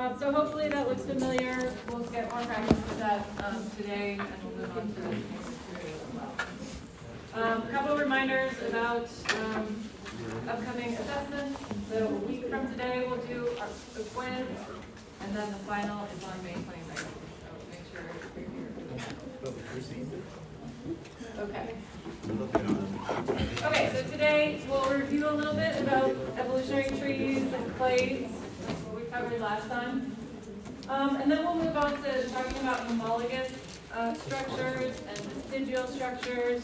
So hopefully that looks familiar. We'll get more practice with that today, and we'll move on to the period as well. A couple reminders about upcoming assessments. So a week from today, we'll do the quiz, and then the final is on May 22nd. So make sure you're here. Okay. Okay, so today we'll review a little bit about evolutionary trees and clades. That's what we covered last time. And then we'll move on to talking about homologous structures and vestigial structures,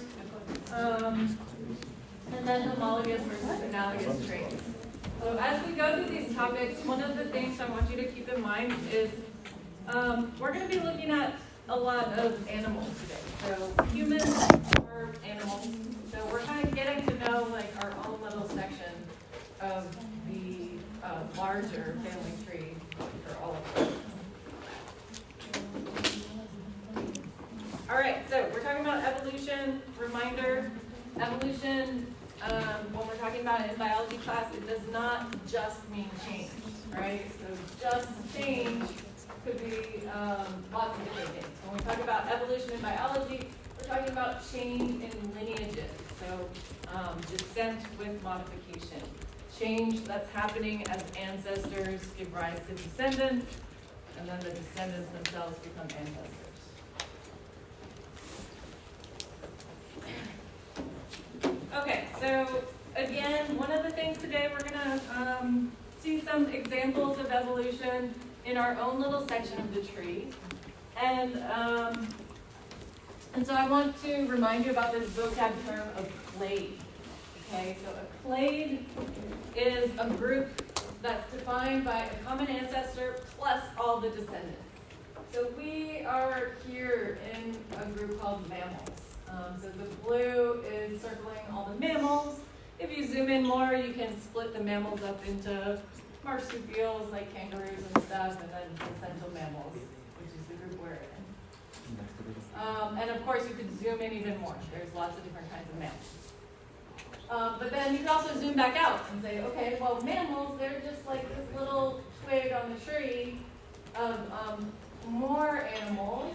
and then homologous versus analogous traits. So as we go through these topics, one of the things I want you to keep in mind is we're going to be looking at a lot of animals today. So humans or animals. So we're kind of getting to know like our own little section of the larger family tree for all of us. All right, so we're talking about evolution. Reminder, evolution, when we're talking about it in biology class, it does not just mean change, right? So just change could be lots of different things. When we talk about evolution in biology, we're talking about change in lineages. So descent with modification. Change that's happening as ancestors give rise to descendants, and then the descendants themselves become ancestors. Okay, so again, one of the things today we're going to see some examples of evolution in our own little section of the tree. And so I want to remind you about this vocab term of clade. Okay, so a clade is a group that's defined by a common ancestor plus all the descendants. So we are here in a group called mammals. So the blue is circling all the mammals. If you zoom in more, you can split the mammals up into marsupials like kangaroos and stuff, and then placental mammals, which is the group we're in. And of course, you could zoom in even more. There's lots of different kinds of mammals. But then you can also zoom back out and say, okay, well, mammals, they're just like this little twig on the tree of more animals.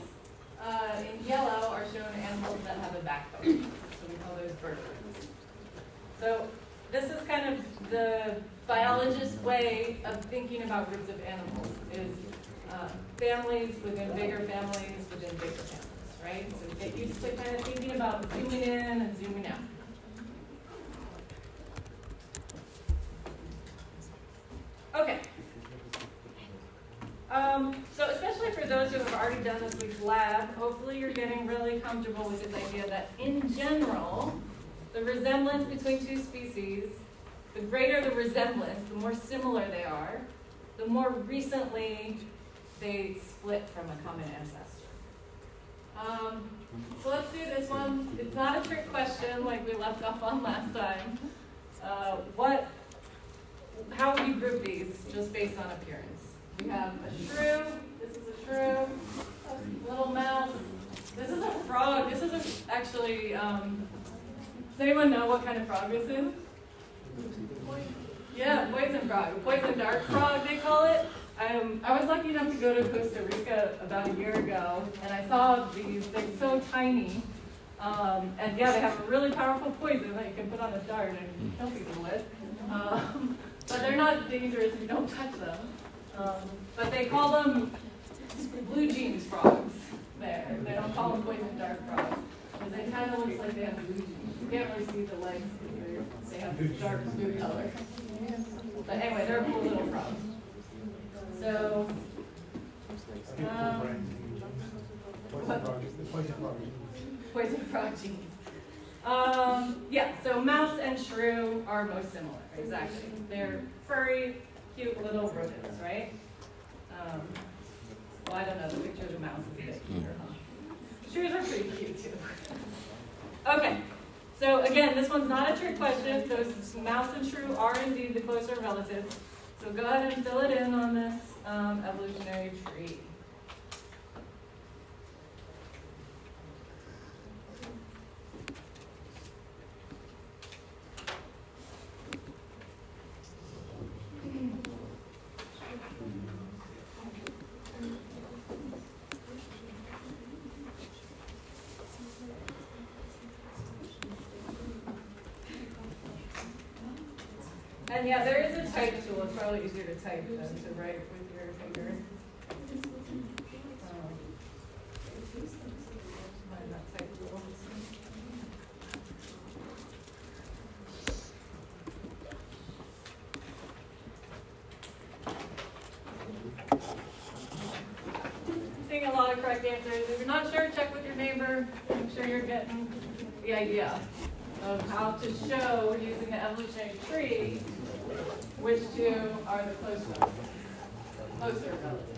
In yellow are shown animals that have a backbone. So we call those vertebrates. So this is kind of the biologist's way of thinking about groups of animals, is families within bigger families within bigger families, right? So get used to kind of thinking about zooming in and zooming out. Okay. So especially for those who have already done this week's lab, hopefully you're getting really comfortable with this idea that in general, the resemblance between two species, the greater the resemblance, the more similar they are, the more recently they split from a common ancestor. So let's do this one. It's not a trick question like we left off on last time. How would you group these just based on appearance? We have a shrew. This is a shrew. A little mouse. This is a frog. This is actually, does anyone know what kind of frog this is? Yeah, poison frog. Poison dart frog, they call it. I was lucky enough to go to Costa Rica about a year ago, and I saw these. They're so tiny. And yeah, they have a really powerful poison that you can put on a dart and kill people with. But they're not dangerous if you don't touch them. But they call them blue jeans frogs there. They don't call them poison dart frogs. Because it kind of looks like they have blue jeans. You can't really see the legs because they have this dark blue color. But anyway, they're a cool little frog. So, poison frog genes. Yeah, so mouse and shrew are most similar, exactly. They're furry, cute little rodents, right? Well, I don't know, the picture of the mouse is a bit cuter, huh? Shrews are pretty cute too. Okay, so again, this one's not a trick question. Those mouse and shrew are indeed the closer relatives. So go ahead and fill it in on this evolutionary tree. And yeah, there is a type tool. It's probably easier to type than to write with your finger. Find that type tool. Seeing a lot of correct answers. If you're not sure, check with your neighbor. Make sure you're getting the idea of how to show using the evolutionary tree which two are the closer relatives.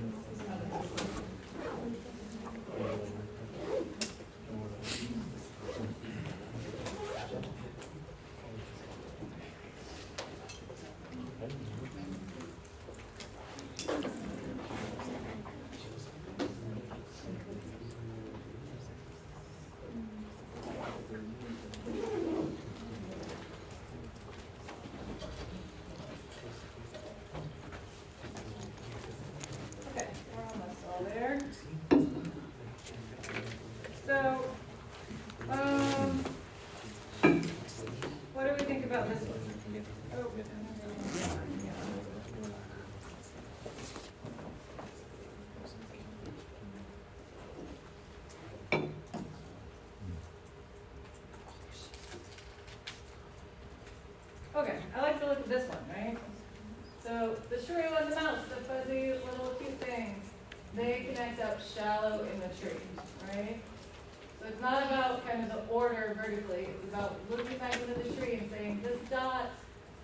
Okay, we're almost all there. So, what do we think about this one? Oh, okay, I like to look at this one, right? So the shrew and the mouse, the fuzzy little cute things, they connect up shallow in the tree, right? So it's not about kind of the order vertically, it's about looking back into the tree and saying, this dot,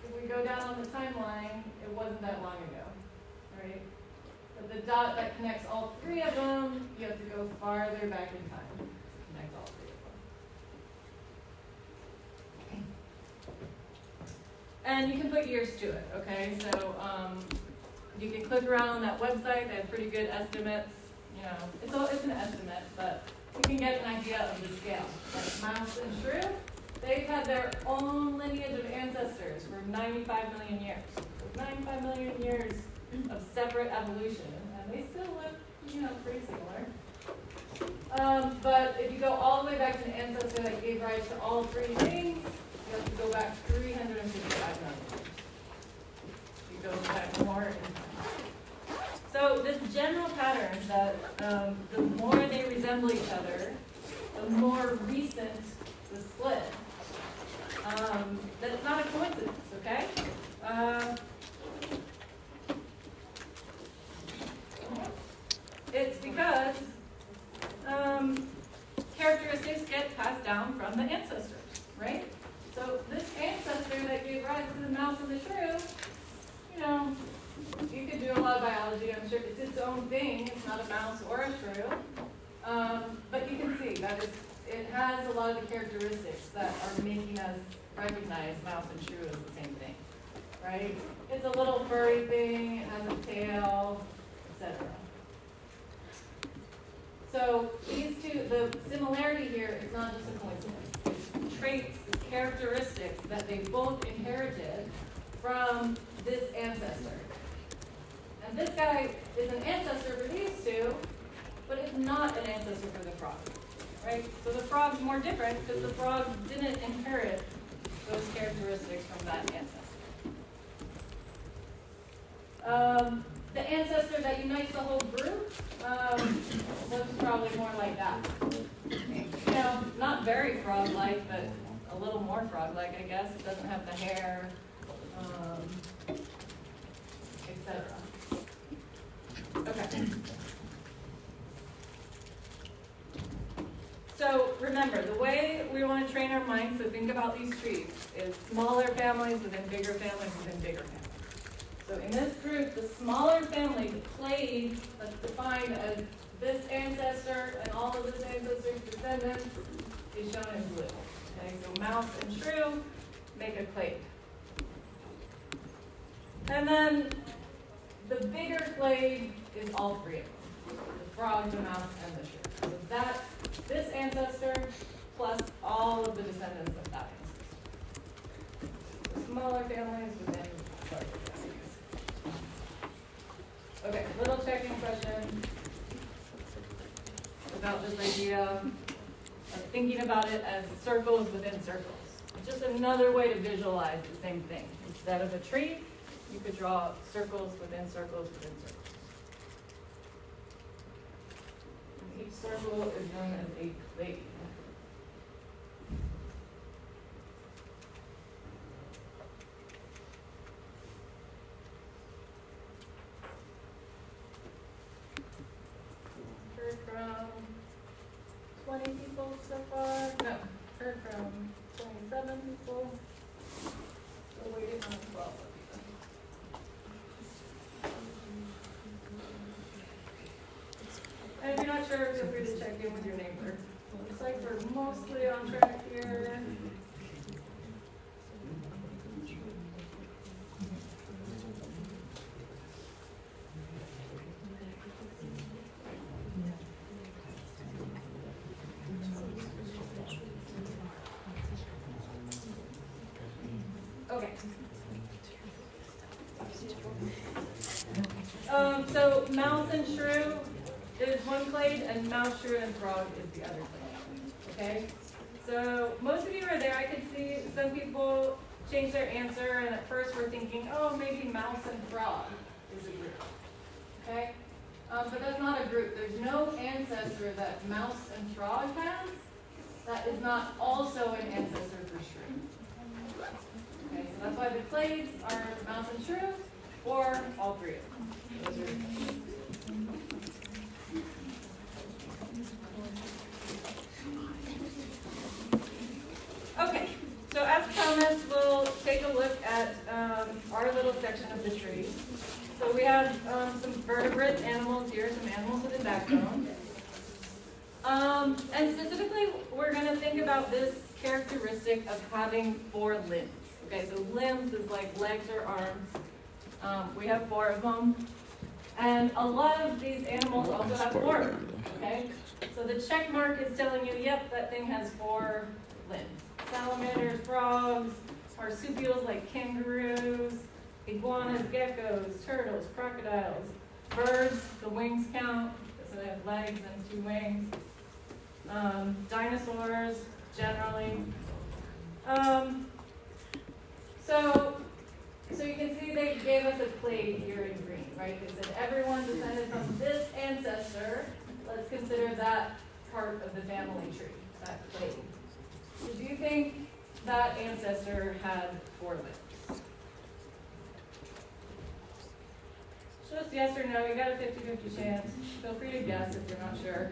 if we go down on the timeline, it wasn't that long ago, right? But the dot that connects all three of them, you have to go farther back in time to connect all three of them. And you can put years to it, okay? So you can click around on that website, they have pretty good estimates. You know, it's an estimate, but you can get an idea of the scale. Like mouse and shrew, they've had their own lineage of ancestors for 95 million years. So 95 million years of separate evolution, and they still look, you know, pretty similar. But if you go all the way back to an ancestor that gave rise to all three things, you have to go back 355 million years. You go back more in time. So this general pattern that the more they resemble each other, the more recent the split. That's not a coincidence, okay? It's because characteristics get passed down from the ancestors, right? So this ancestor that gave rise to the mouse and the shrew, you know, you could do a lot of biology, I'm sure it's its own thing, it's not a mouse or a shrew. But you can see that it has a lot of the characteristics that are making us recognize mouse and shrew as the same thing, right? It's a little furry thing, it has a tail, etc. So these two, the similarity here is not just a coincidence. It's traits, it's characteristics that they both inherited from this ancestor. And this guy is an ancestor for these two, but it's not an ancestor for the frog, right? So the frog's more different because the frog didn't inherit those characteristics from that ancestor. The ancestor that unites the whole group looks probably more like that. You know, not very frog-like, but a little more frog-like, I guess. It doesn't have the hair, etc. Okay. So remember, the way we want to train our minds to think about these trees is smaller families within bigger families within bigger families. So in this group, the smaller family, the clade that's defined as this ancestor and all of this ancestor's descendants is shown in blue. Okay, so mouse and shrew make a clade. And then the bigger clade is all three of them. The frog, the mouse, and the shrew. So that's this ancestor plus all of the descendants of that ancestor. The smaller families within larger families. Okay, little checking question about this idea of thinking about it as circles within circles. It's just another way to visualize the same thing. Instead of a tree, you could draw circles within circles within circles. And each circle is known as a clade. Heard from 20 people so far. No, heard from 27 people. Still waiting on 12. And if you're not sure, feel free to check in with your neighbor. Looks like we're mostly on track here. Okay. So mouse and shrew is one clade, and mouse, shrew, and frog is the other clade. Okay? So most of you are there. I can see some people change their answer, and at first we're thinking, oh, maybe mouse and frog is a group. Okay? But that's not a group. There's no ancestor that mouse and frog has that is not also an ancestor for shrew. Okay, so that's why the clades are mouse and shrew, or all three of them. Those are okay, so as promised, we'll take a look at our little section of the tree. So we have some vertebrate animals here, some animals with a backbone. And specifically, we're going to think about this characteristic of having 4 limbs. Okay, so limbs is like legs or arms. We have 4 of them. And a lot of these animals also have 4. Okay? So the check mark is telling you, yep, that thing has 4 limbs. Salamanders, frogs, marsupials like kangaroos, iguanas, geckos, turtles, crocodiles, birds, the wings count, so they have legs and 2 wings. Dinosaurs, generally. So you can see they gave us a clade here in green, right? They said everyone descended from this ancestor. Let's consider that part of the family tree, that clade. So do you think that ancestor had 4 limbs? Just yes or no. You got a 50-50 chance. Feel free to guess if you're not sure.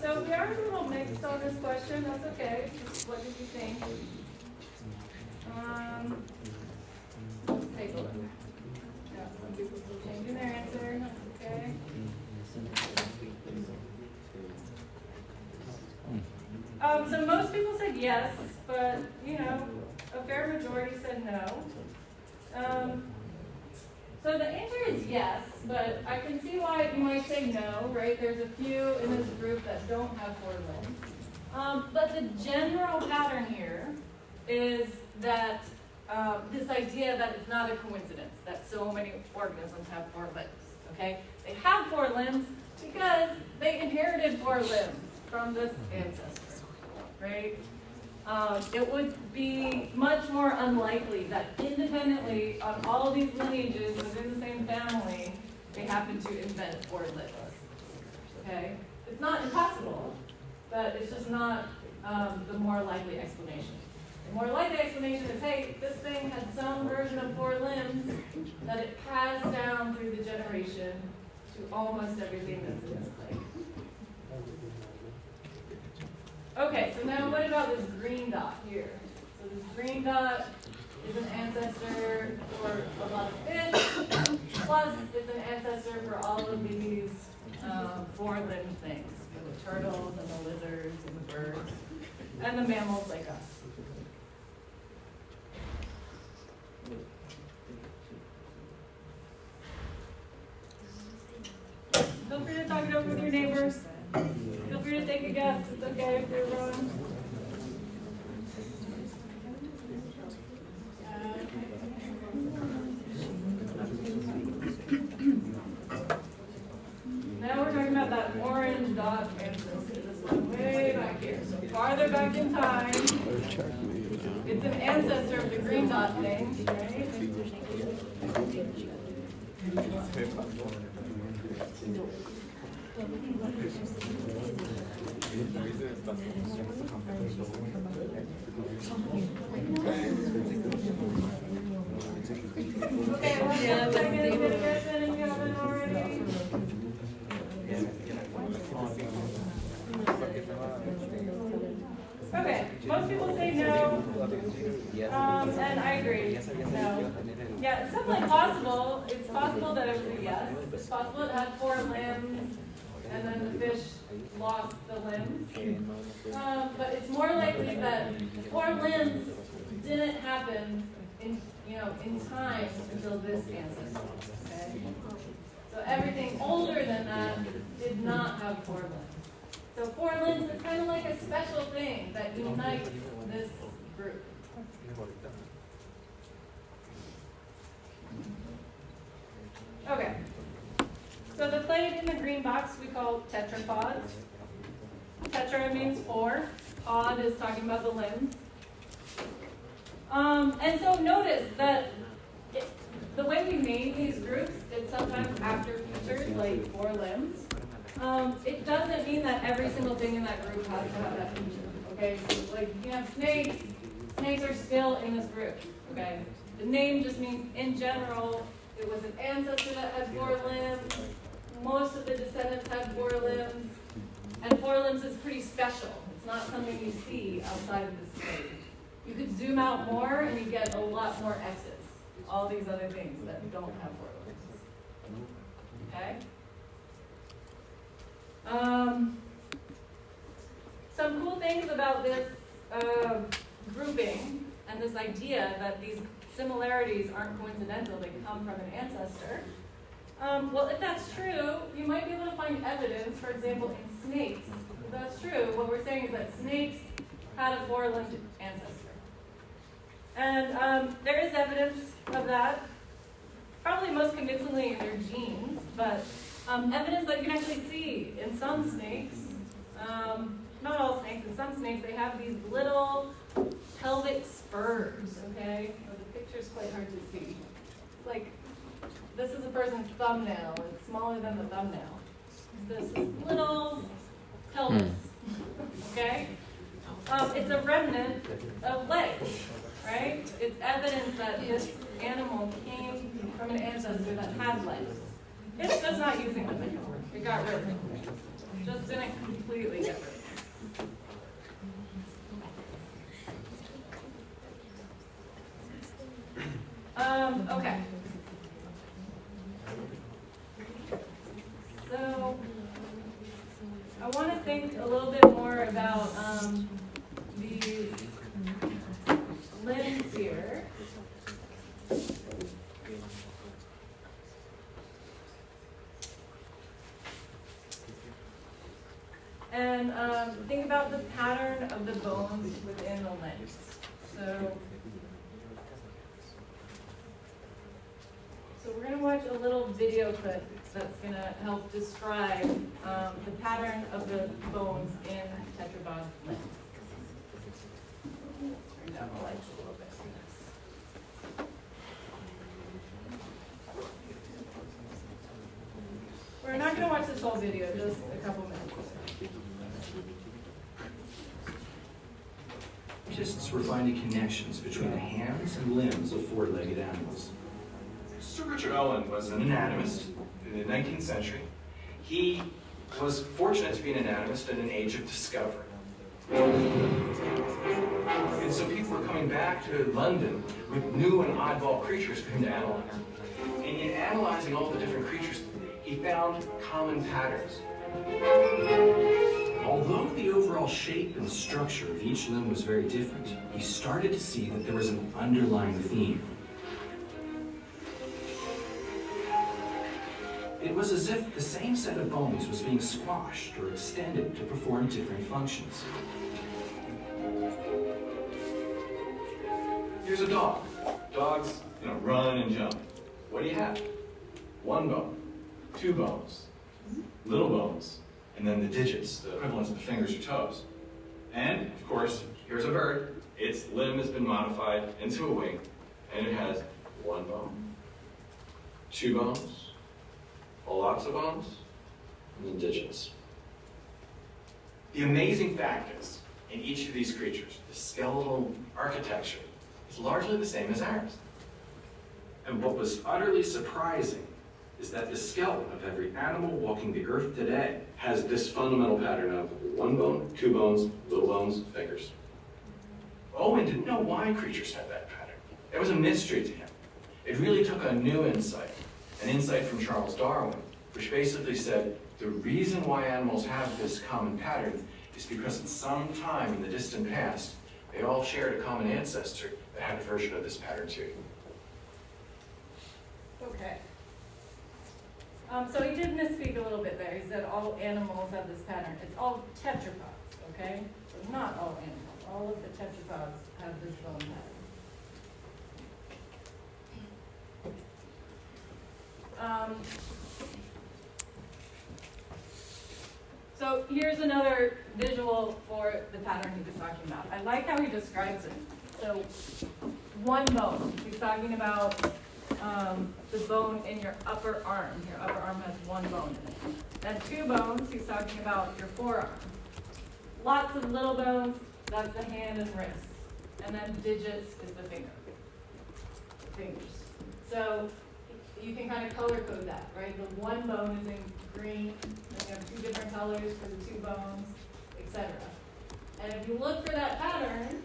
So we are a little mixed on this question. That's okay. What did you think? Let's take a look. Yeah, some people still changing their answer. That's okay. So most people said yes, but a fair majority said no. So the answer is yes, but I can see why you might say no, right? There's a few in this group that don't have 4 limbs. But the general pattern here is that this idea that it's not a coincidence that so many organisms have 4 limbs, okay? They have 4 limbs because they inherited 4 limbs from this ancestor, right? It would be much more unlikely that independently on all these lineages within the same family, they happen to invent 4 limbs. Okay? It's not impossible, but it's just not the more likely explanation. The more likely explanation is, hey, this thing had some version of 4 limbs that it passed down through the generation to almost everything that's in this clade. Okay, so now what about this green dot here? So this green dot is an ancestor for a lot of fish, plus it's an ancestor for all of these 4-limbed things. the turtles and the lizards and the birds and the mammals like us. Feel free to talk it over with your neighbors. Feel free to take a guess. It's okay if you're wrong. Now we're talking about that orange dot ancestor. This one way back here. So farther back in time, it's an ancestor of the green dot thing, right? Okay, one second. Did you guys finish? You haven't already? Okay, most people say no, and I agree, no. Yeah, it's definitely possible. It's possible that it was a yes. It's possible it had 4 limbs, and then the fish lost the limbs. But it's more likely that 4 limbs didn't happen in time until this ancestor. Okay? So everything older than that did not have 4 limbs. So 4 limbs is kind of like a special thing that unites this group. Okay. So the clade in the green box we call tetrapods. Tetra means 4. Pod is talking about the limbs. And so notice that the way we name these groups, it's sometimes after features like 4 limbs. It doesn't mean that every single thing in that group has to have that feature. Okay, so like you have snakes. Snakes are still in this group. Okay, the name just means in general it was an ancestor that had 4 limbs. Most of the descendants had 4 limbs, and 4 limbs is pretty special. It's not something you see outside of this stage. You could zoom out more and you get a lot more X's. All these other things that don't have 4 limbs. Okay? Some cool things about this grouping and this idea that these similarities aren't coincidental, they come from an ancestor. Well, if that's true, you might be able to find evidence, for example, in snakes. If that's true, what we're saying is that snakes had a 4-limbed ancestor. And there is evidence of that, probably most convincingly in their genes, but evidence that you can actually see in some snakes, not all snakes, in some snakes they have these little pelvic spurs, okay? Well, the picture's quite hard to see. It's like, this is a person's thumbnail, it's smaller than the thumbnail. This little pelvis, okay? It's a remnant of legs, right? It's evidence that this animal came from an ancestor that had legs. It's just not using them anymore. It got rid of them. Just didn't completely get rid of them. Okay. So, I want to think a little bit more about these limbs here. And think about the pattern of the bones within the limbs. So we're going to watch a little video clip that's going to help describe the pattern of the bones in tetrapod limbs. Turn down the lights a little bit. We're not going to watch this whole video, just a couple minutes. Scientists were finding connections between the hands and limbs of 4-legged animals. Sir Richard Owen was an anatomist in the 19th century. He was fortunate to be an anatomist at an age of discovery. And so people were coming back to London with new and oddball creatures for him to analyze. And in analyzing all the different creatures, he found common patterns. Although the overall shape and structure of each limb was very different, he started to see that there was an underlying theme. It was as if the same set of bones was being squashed or extended to perform different functions. Here's a dog. Dogs, run and jump. What do you have? One bone, two bones, little bones, and then the digits, the equivalents of the fingers or toes. And, of course, here's a bird. Its limb has been modified into a wing, and it has one bone, two bones, lots of bones, and then digits. The amazing fact is, in each of these creatures, the skeletal architecture is largely the same as ours. And what was utterly surprising is that the skeleton of every animal walking the earth today Has this fundamental pattern of one bone, two bones, little bones, fingers. Owen didn't know why creatures had that pattern. It was a mystery to him. It really took a new insight, an insight from Charles Darwin, which basically said the reason why animals have this common pattern is because at some time in the distant past, they all shared a common ancestor that had a version of this pattern too. Okay. So he did misspeak a little bit there. He said all animals have this pattern. It's all tetrapods, okay? So not all animals. All of the tetrapods have this bone pattern. So here's another visual for the pattern he was talking about. I like how he describes it. So one bone, he's talking about the bone in your upper arm. Your upper arm has one bone in it. Then two bones, he's talking about your forearm. Lots of little bones, that's the hand and wrist. And then digits is the fingers. So you can kind of color code that, right? The one bone is in green, and you have two different colors for the two bones, etc. And if you look for that pattern,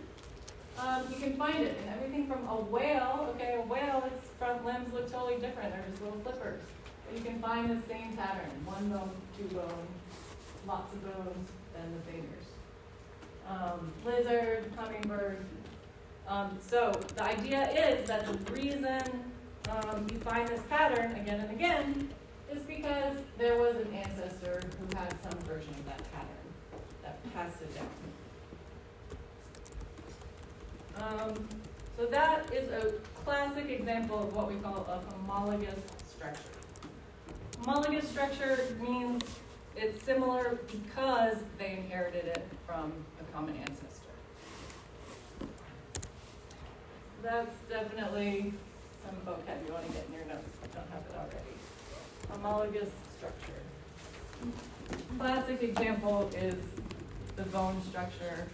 you can find it in everything from a whale. Okay, a whale, its front limbs look totally different. They're just little flippers. But you can find the same pattern. One bone, two bone, lots of bones, then the fingers. Lizard, hummingbird. So the idea is that the reason you find this pattern again and again is because there was an ancestor who had some version of that pattern that passed it down. So that is a classic example of what we call a homologous structure. Homologous structure means it's similar because they inherited it from a common ancestor. That's definitely some vocab you want to get in your notes if you don't have it already. Homologous structure. Classic example is the bone structure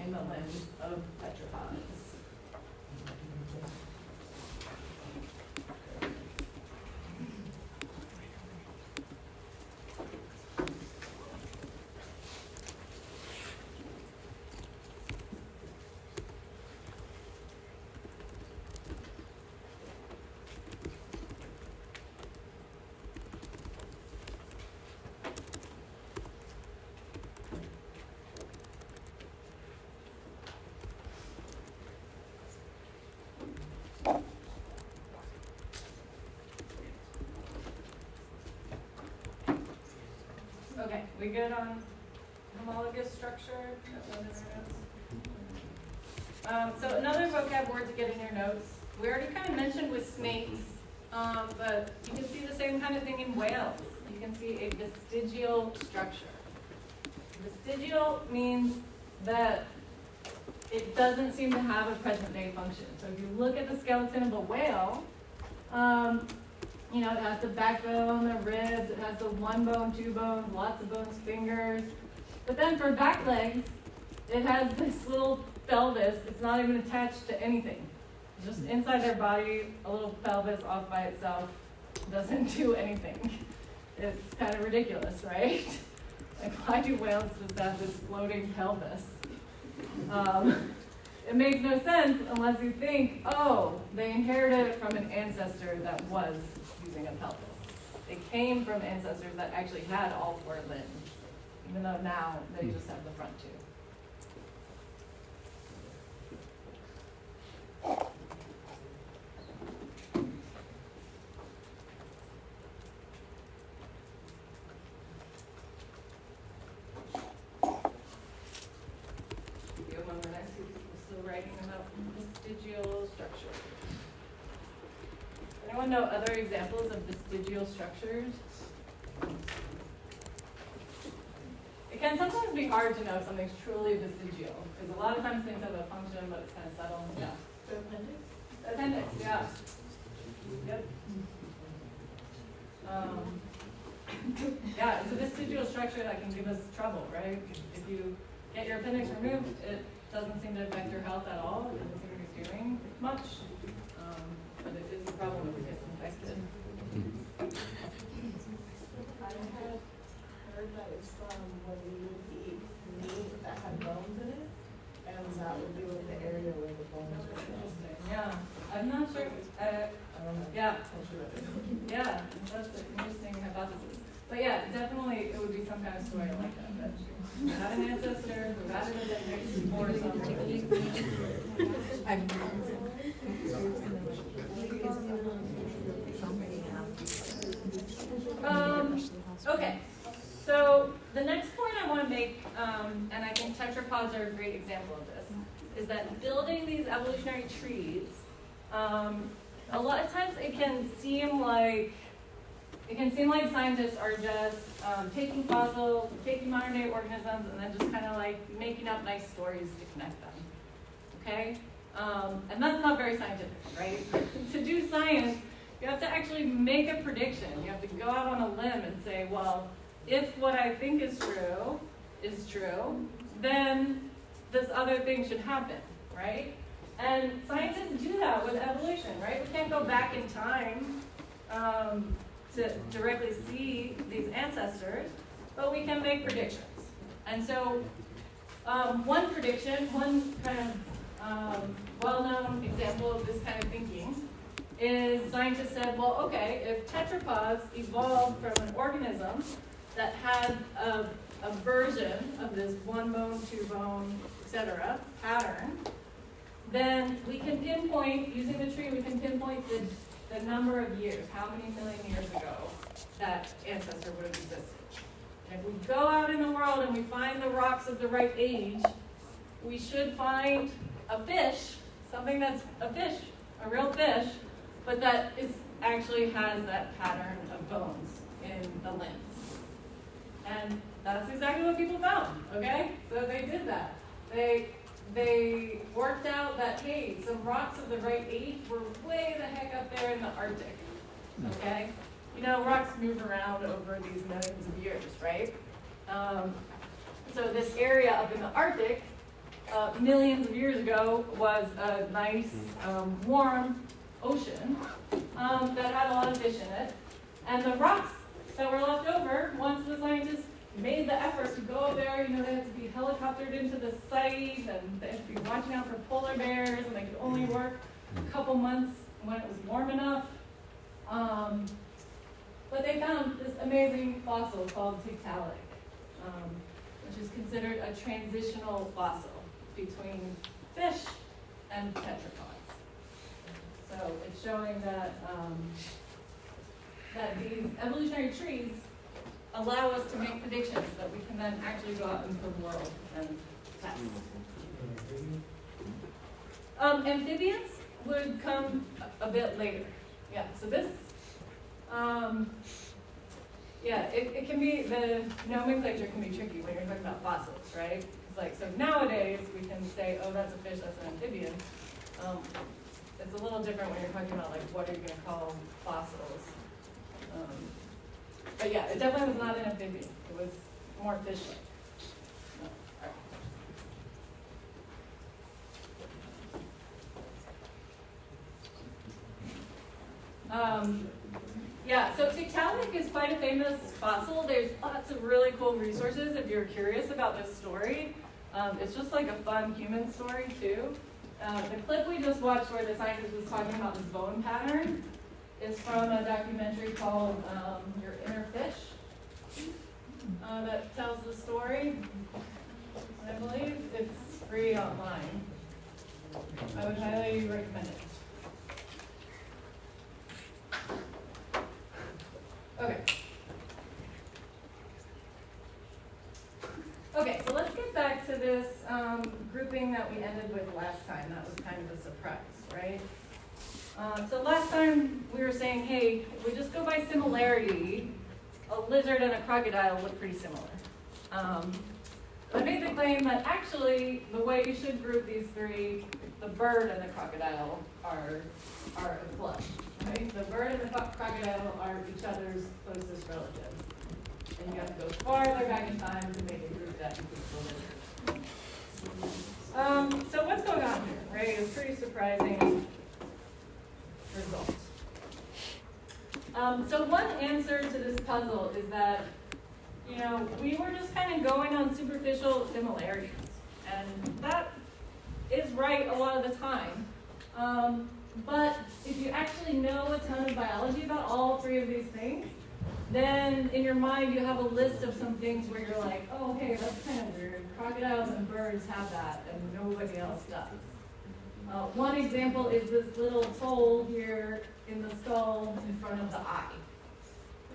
in the limbs of tetrapods. Okay, we good on homologous structure? So another vocab word to get in your notes, we already kind of mentioned with snakes, but you can see the same kind of thing in whales. You can see a vestigial structure. Vestigial means that it doesn't seem to have a present day function. So if you look at the skeleton of a whale, it has the backbone, the ribs, it has the one bone, two bones, lots of bones, fingers. But then for back legs, it has this little pelvis. It's not even attached to anything. Just inside their body, a little pelvis off by itself. Doesn't do anything. It's kind of ridiculous, right? Like, why do whales just have this floating pelvis? It makes no sense unless you think, oh, they inherited it from an ancestor that was using a pelvis. They came from ancestors that actually had all four limbs. even though now they just have the front two. Give a moment, I see people still writing about vestigial structure. Anyone know other examples of vestigial structures? It can sometimes be hard to know if something's truly vestigial, because a lot of times things have a function, but it's kind of subtle. Yeah. The appendix? Appendix, yeah. Yep. Yeah, it's a vestigial structure that can give us trouble, right? If you get your appendix removed, it doesn't seem to affect your health at all. It doesn't seem to be doing much. But it is a problem if it gets infected. I had heard that it's from when you would eat meat that had bones in it, and that would be like the area where the bones were. Interesting, yeah. I'm not sure, I don't know. yeah, I'm sure that is. yeah, that's an interesting hypothesis. But yeah, definitely it would be some kind of story like that. That we had an ancestor who had an appendix or something. Okay, so the next point I want to make, and I think tetrapods are a great example of this, is that building these evolutionary trees, a lot of times it can seem like scientists are just taking fossils, taking modern day organisms, and then just kind of like making up nice stories to connect them. Okay? And that's not very scientific, right? To do science, you have to actually make a prediction. You have to go out on a limb and say, well, if what I think is true, then this other thing should happen, right? And scientists do that with evolution, right? We can't go back in time to directly see these ancestors, but we can make predictions. And so one prediction, one kind of well-known example of this kind of thinking is scientists said, well, okay, if tetrapods evolved from an organism that had a version of this one bone, two bone, etc. pattern, then we can pinpoint, using the tree, we can pinpoint the number of years, how many million years ago that ancestor would have existed. And if we go out in the world and we find the rocks of the right age, we should find a fish, something that's a fish, a real fish, but that actually has that pattern of bones in the limbs. And that's exactly what people found, okay? So they did that. They worked out that, hey, some rocks of the right age were way the heck up there in the Arctic, okay? You know, rocks move around over these millions of years, right? So this area up in the Arctic, millions of years ago, was a nice, warm ocean that had a lot of fish in it. And the rocks that were left over, once the scientists made the effort to go up there, you know, they had to be helicoptered into the site, and they had to be watching out for polar bears, and they could only work a couple months when it was warm enough. But they found this amazing fossil called Tiktaalik, which is considered a transitional fossil between fish and tetrapods. So it's showing that that these evolutionary trees allow us to make predictions that we can then actually go out into the world and test. Amphibians would come a bit later. Yeah, so this, it can be, the nomenclature can be tricky when you're talking about fossils, right? It's like, so nowadays we can say, oh, that's a fish, that's an amphibian. It's a little different when you're talking about like, what are you gonna call fossils? But yeah, it definitely was not an amphibian. It was more fish-like. No. All right. Yeah, so Tiktaalik is quite a famous fossil. There's lots of really cool resources if you're curious about this story. It's just like a fun human story too. The clip we just watched where the scientist was talking about this bone pattern is from a documentary called Your Inner Fish. that tells the story. I believe it's free online. I would highly recommend it. Okay. Okay, so let's get back to this grouping that we ended with last time. That was kind of a surprise, right? So last time we were saying, hey, if we just go by similarity, a lizard and a crocodile look pretty similar. I made the claim that actually the way you should group these three, the bird and the crocodile are a club, right? The bird and the crocodile are each other's closest relatives. And you have to go farther back in time to make a group that includes the lizard. So what's going on here, right? It's pretty surprising results. So one answer to this puzzle is that, you know, we were just kind of going on superficial similarities. And that is right a lot of the time. But if you actually know a ton of biology about all three of these things, then in your mind you have a list of some things where you're like, oh, hey, that's kind of weird. Crocodiles and birds have that, and nobody else does. One example is this little toll here in the skull in front of the eye.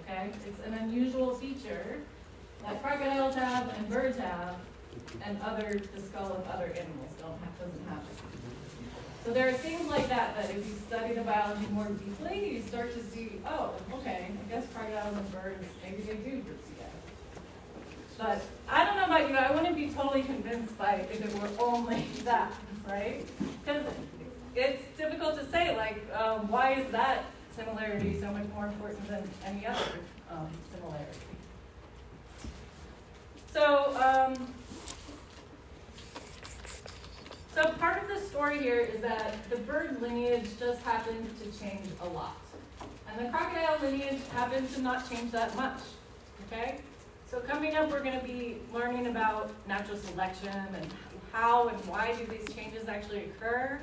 Okay? It's an unusual feature that crocodiles have and birds have, and the skull of other animals doesn't have it. So there are things like that that if you study the biology more deeply, you start to see, oh, okay, I guess crocodiles and birds, maybe they do group together. But I don't know about you, I wouldn't be totally convinced by if it were only that, right? Because it's difficult to say, like, why is that similarity so much more important than any other similarity? So part of the story here is that the bird lineage just happened to change a lot. And the crocodile lineage happened to not change that much, okay? So coming up, we're gonna be learning about natural selection and how and why do these changes actually occur.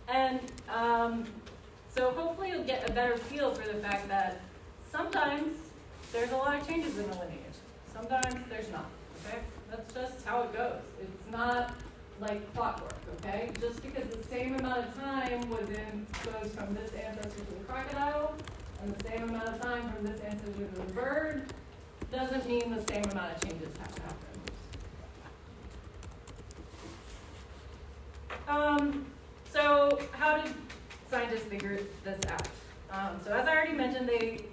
And so hopefully you'll get a better feel for the fact that sometimes there's a lot of changes in the lineage. Sometimes there's not, okay? That's just how it goes. It's not like clockwork, okay? Just because the same amount of time goes from this ancestor to the crocodile and the same amount of time from this ancestor to the bird doesn't mean the same amount of changes have to happen. So how did scientists figure this out? So as I already mentioned, they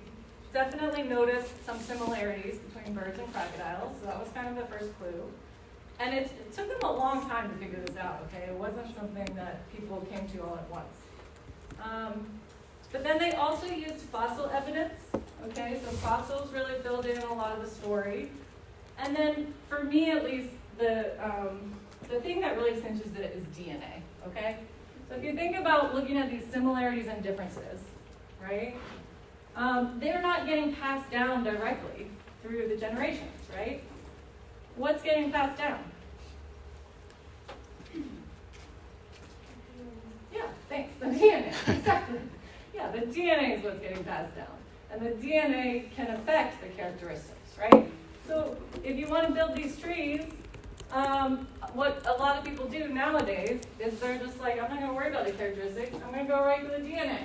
definitely noticed some similarities between birds and crocodiles, so that was kind of the first clue. And it took them a long time to figure this out, okay? It wasn't something that people came to all at once. But then they also used fossil evidence, okay? So fossils really filled in a lot of the story. And then, for me at least, the thing that really cinches it is DNA, okay? So if you think about looking at these similarities and differences, right? They're not getting passed down directly through the generations, right? What's getting passed down? Yeah, thanks, the DNA, exactly. Yeah, the DNA is what's getting passed down. And the DNA can affect the characteristics, right? So if you want to build these trees, what a lot of people do nowadays is they're just like, I'm not going to worry about the characteristics, I'm going to go right to the DNA.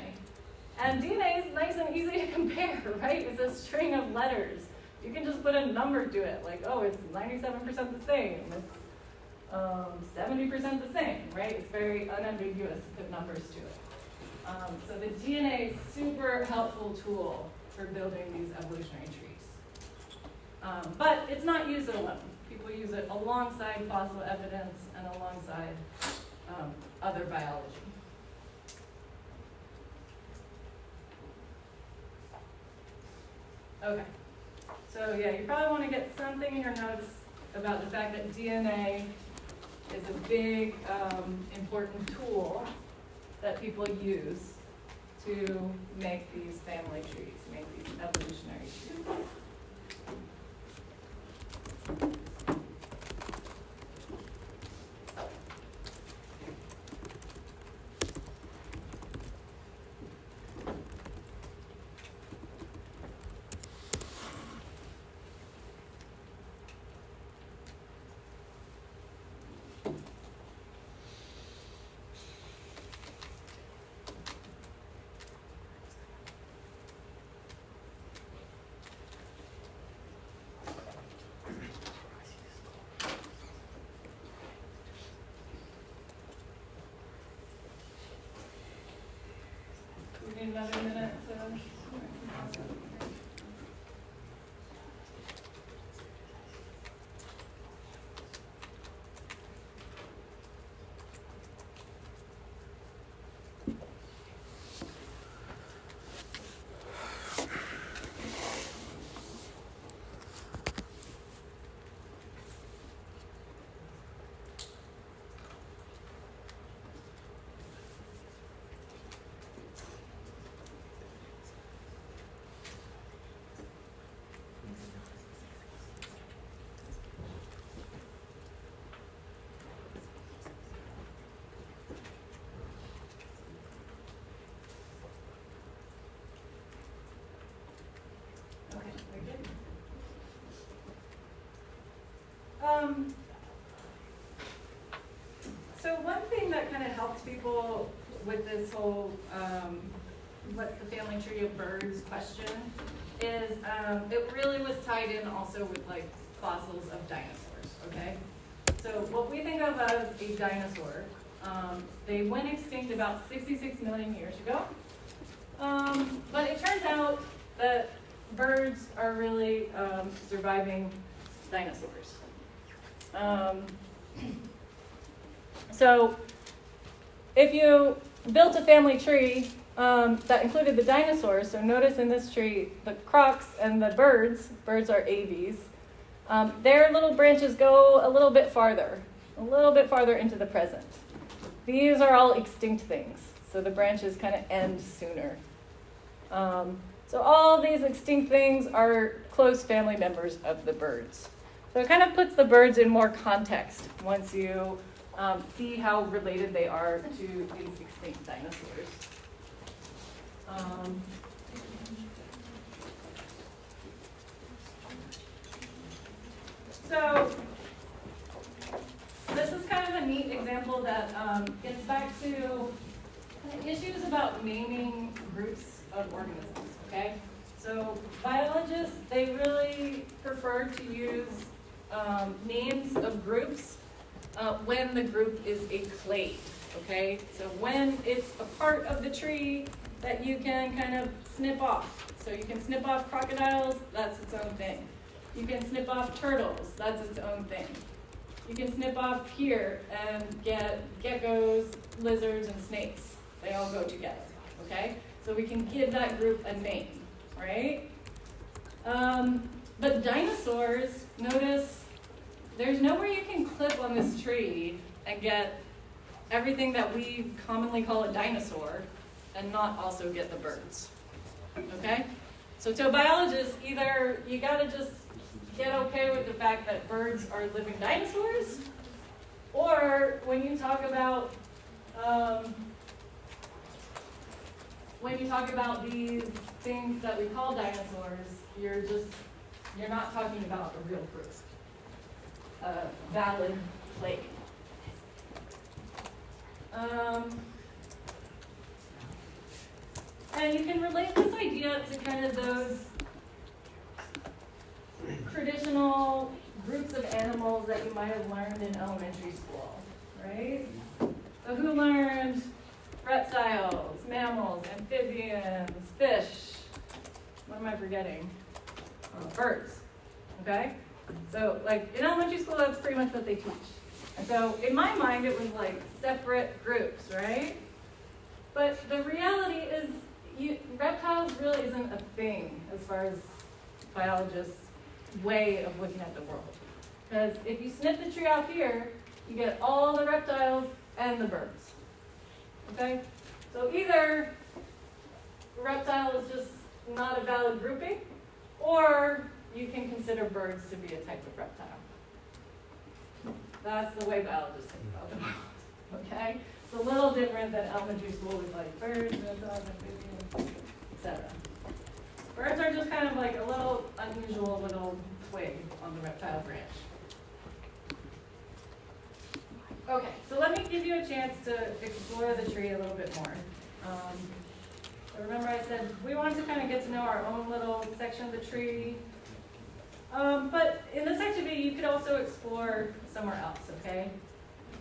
And DNA is nice and easy to compare, right? It's a string of letters. You can just put a number to it, like, oh, it's 97% the same, it's 70% the same, right? It's very unambiguous to put numbers to it. So the DNA is a super helpful tool for building these evolutionary trees. But it's not used alone. People use it alongside fossil evidence and alongside other biology. Okay. So yeah, you probably want to get something in your notes about the fact that DNA is a big, important tool that people use to make these family trees, make these evolutionary trees. another minute to. Okay, very good. So one thing that kind of helps people with this whole what's the family tree of birds question is it really was tied in also with like fossils of dinosaurs, okay? So what we think of as a dinosaur, they went extinct about 66 million years ago. But it turns out that birds are really surviving dinosaurs. So if you built a family tree that included the dinosaurs, so notice in this tree, the crocs and the birds are aves, their little branches go a little bit farther into the present. These are all extinct things, so the branches kind of end sooner. So all these extinct things are close family members of the birds. So it kind of puts the birds in more context once you see how related they are to these extinct dinosaurs. So this is kind of a neat example that gets back to issues about naming groups of organisms, okay? So biologists, they really prefer to use names of groups when the group is a clade, okay? So when it's a part of the tree that you can kind of snip off. So you can snip off crocodiles, that's its own thing. You can snip off turtles, that's its own thing. You can snip off here and get geckos, lizards, and snakes. They all go together, okay? So we can give that group a name, right? But dinosaurs, notice there's nowhere you can clip on this tree and get everything that we commonly call a dinosaur and not also get the birds, okay? So to a biologist, either you gotta just get okay with the fact that birds are living dinosaurs, or when you talk about these things that we call dinosaurs, you're not talking about a real group, a valid clade. And you can relate this idea to kind of those traditional groups of animals that you might have learned in elementary school, right? So who learned reptiles, mammals, amphibians, fish? What am I forgetting? Birds, okay? So like in elementary school, that's pretty much what they teach. And so in my mind, it was like separate groups, right? But the reality is reptiles really isn't a thing as far as biologists' way of looking at the world. Because if you snip the tree out here, you get all the reptiles and the birds. Okay? So either reptile is just not a valid grouping, or you can consider birds to be a type of reptile. That's the way biologists think about the world. Okay? It's a little different than elementary school with like birds, reptiles, amphibians, etc. Birds are just kind of like a little unusual little twig on the reptile branch. Okay, so let me give you a chance to explore the tree a little bit more. So remember I said we wanted to kind of get to know our own little section of the tree. But in this activity, you could also explore somewhere else, okay?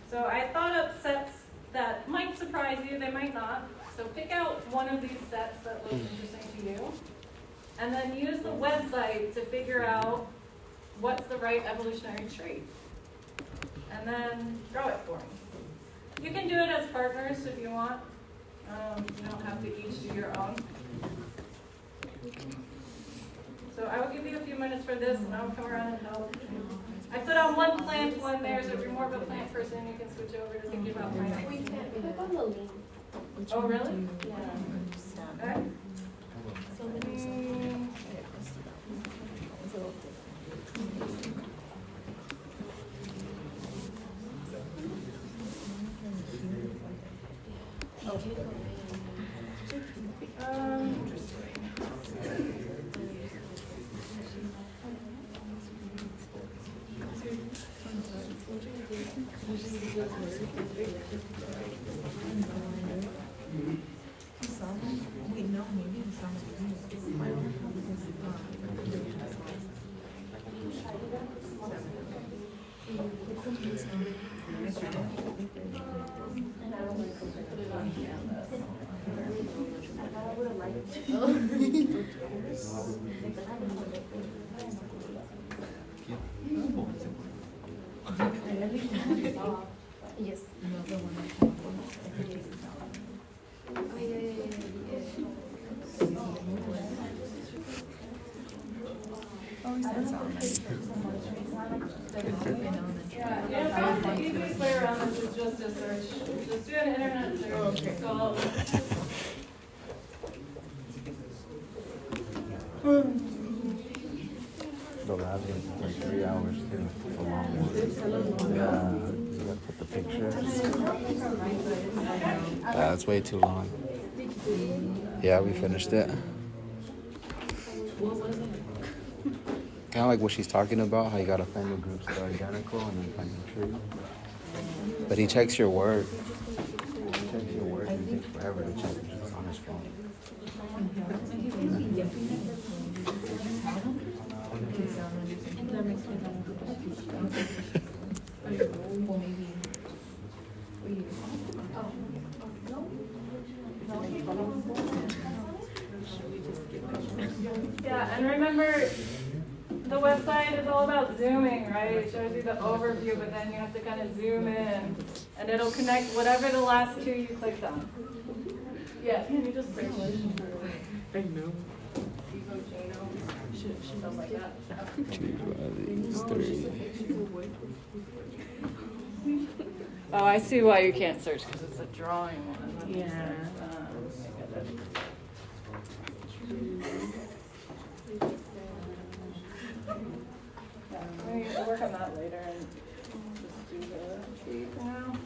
So I thought up sets that might surprise you, they might not. So pick out one of these sets that looks interesting to you, and then use the website to figure out what's the right evolutionary trait. And then draw it for me. You can do it as partners if you want. You don't have to each do your own. So I will give you a few minutes for this, and I'll come around and help. I put on one plant, one there, so if you're more of a plant person, you can switch over to thinking about plants. We can't click on the link. Oh, really? Yeah. Okay. So many. Okay. Yes. Yeah, the easiest way around this is just to search. Just do an internet search. Okay. So, The lab was like 3 hours too. It's a long one. Yeah, you gotta put the pictures. That's way too long. Yeah, we finished it. Kind of like what she's talking about, how you gotta find the groups that are identical and then find the tree. But he checks your work. He checks your work and it takes forever to check it just on his phone. yeah, and remember, the website is all about zooming, right? It shows you the overview, but then you have to kind of zoom in, and it'll connect whatever the last two you clicked on. Yeah, can you just search for stuff like that? 2, 3. Oh, I see why you can't search, because it's a drawing one. Yeah. We'll work on that later and just do the tree for now.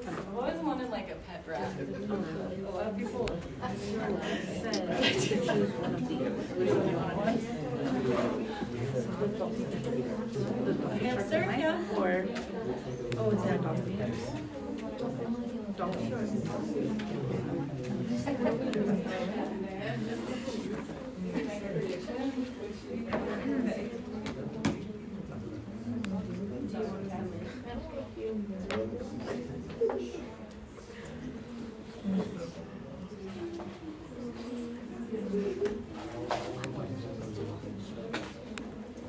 I've always wanted like a pet rat. A lot of people a hamster, yeah. Or, oh, it's a dog.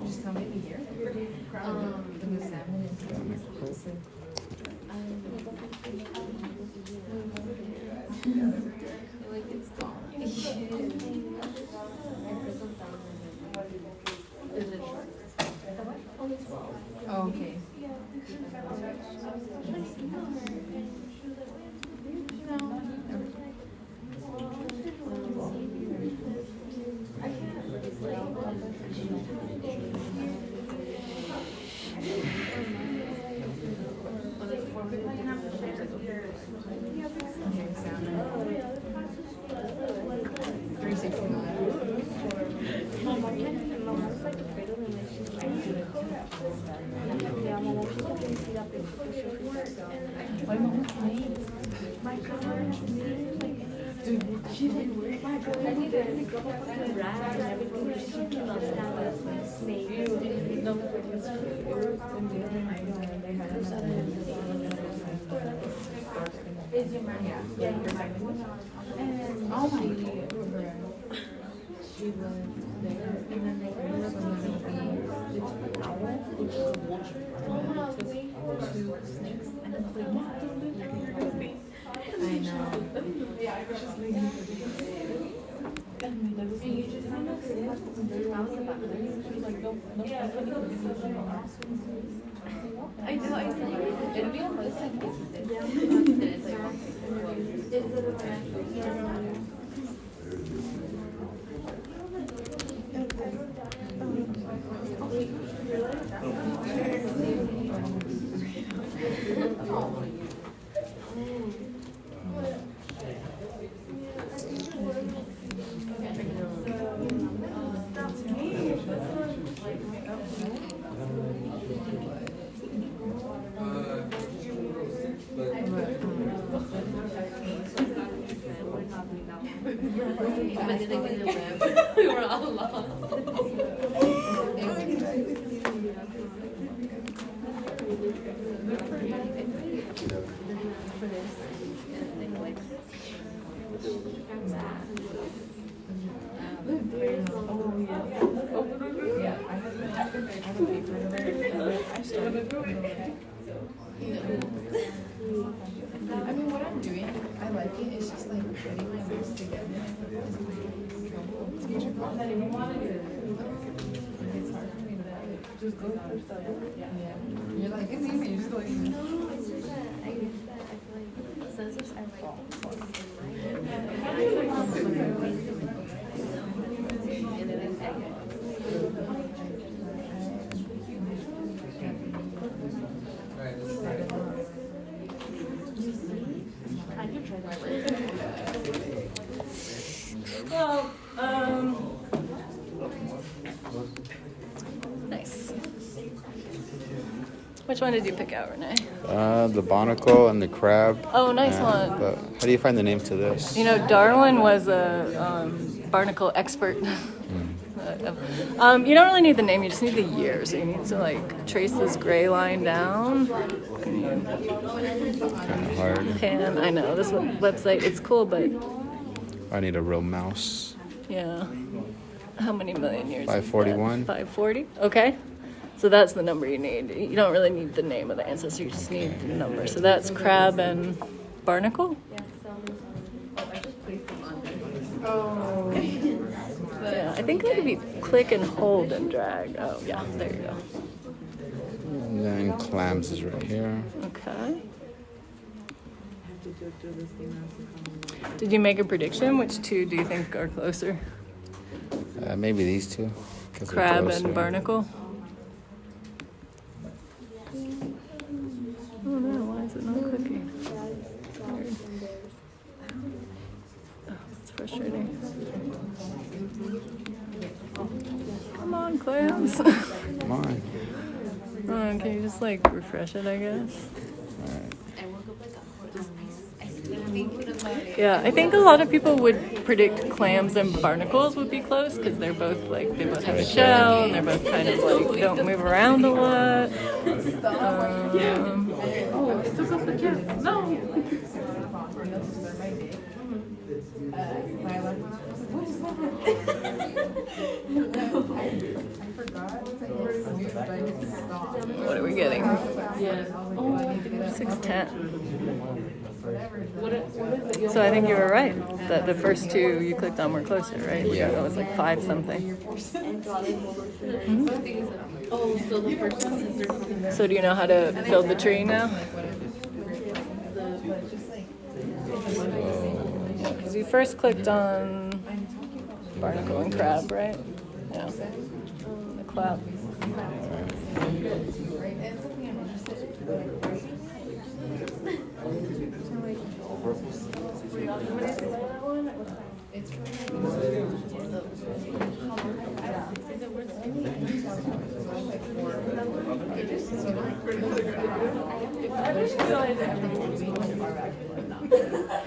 Just tell me here. The salmon is Like it's gone. Is it short? Only 12. Oh, okay. She's like, where's my girl? I need to go up on the ride and everything. She came up down with snakes. No, is your mind? Yeah, your mind. And oh my God. She was there, and then they ended up being the owl, which is a vulture, two snakes, and then the like, I know. Yeah, I just made me and you just kind of say, I was about to she's like, no, I couldn't I do, I said, it'll be on this side. Yeah. And it's like, is it a we were all lost. I mean, what I'm doing, I like it. It's just like putting my words together. It's hard for me to just go through stuff. Yeah. You're like, it's easy. You're just going. No, it's just that I use that. I feel like sensors are Well, nice. Which one did you pick out, Renee? The barnacle and the crab. Oh, nice And- one. But how do you find the name to this? You know, Darwin was a barnacle expert. You don't really need the name, you just need the year. So you need to like trace this gray line down. Kind of hard. And I know this website, it's cool, but I need a real mouse. yeah. How many million years? 541. 540? Okay. So that's the number you need. You don't really need the name of the ancestor, you just need the number. So that's crab and barnacle? Oh. Yeah, I think that would be click and hold and drag. Oh, yeah, there you go. And then clams is right here. Okay. Did you make a prediction? Which two do you think are closer? Maybe these two. 'Cause they're Crab closer. and barnacle? Oh no, why is it not clicking? Weird. Oh, it's frustrating. Come on, clams. Come on. Oh, can you just like refresh it, I guess? Yeah, I think a lot of people would predict clams and barnacles would be close because they're both like, they both have a shell and they're both kind of like, don't move around a lot. Oh, it took up the kids. No. What are we getting? Yeah. 610. So I think you were right that the first two you clicked on were closer, right? Yeah. It was like 5 something. Oh, so the first one is their So do you know how to build the tree now? Because you first clicked on barnacle and crab, right? Yeah. The crab.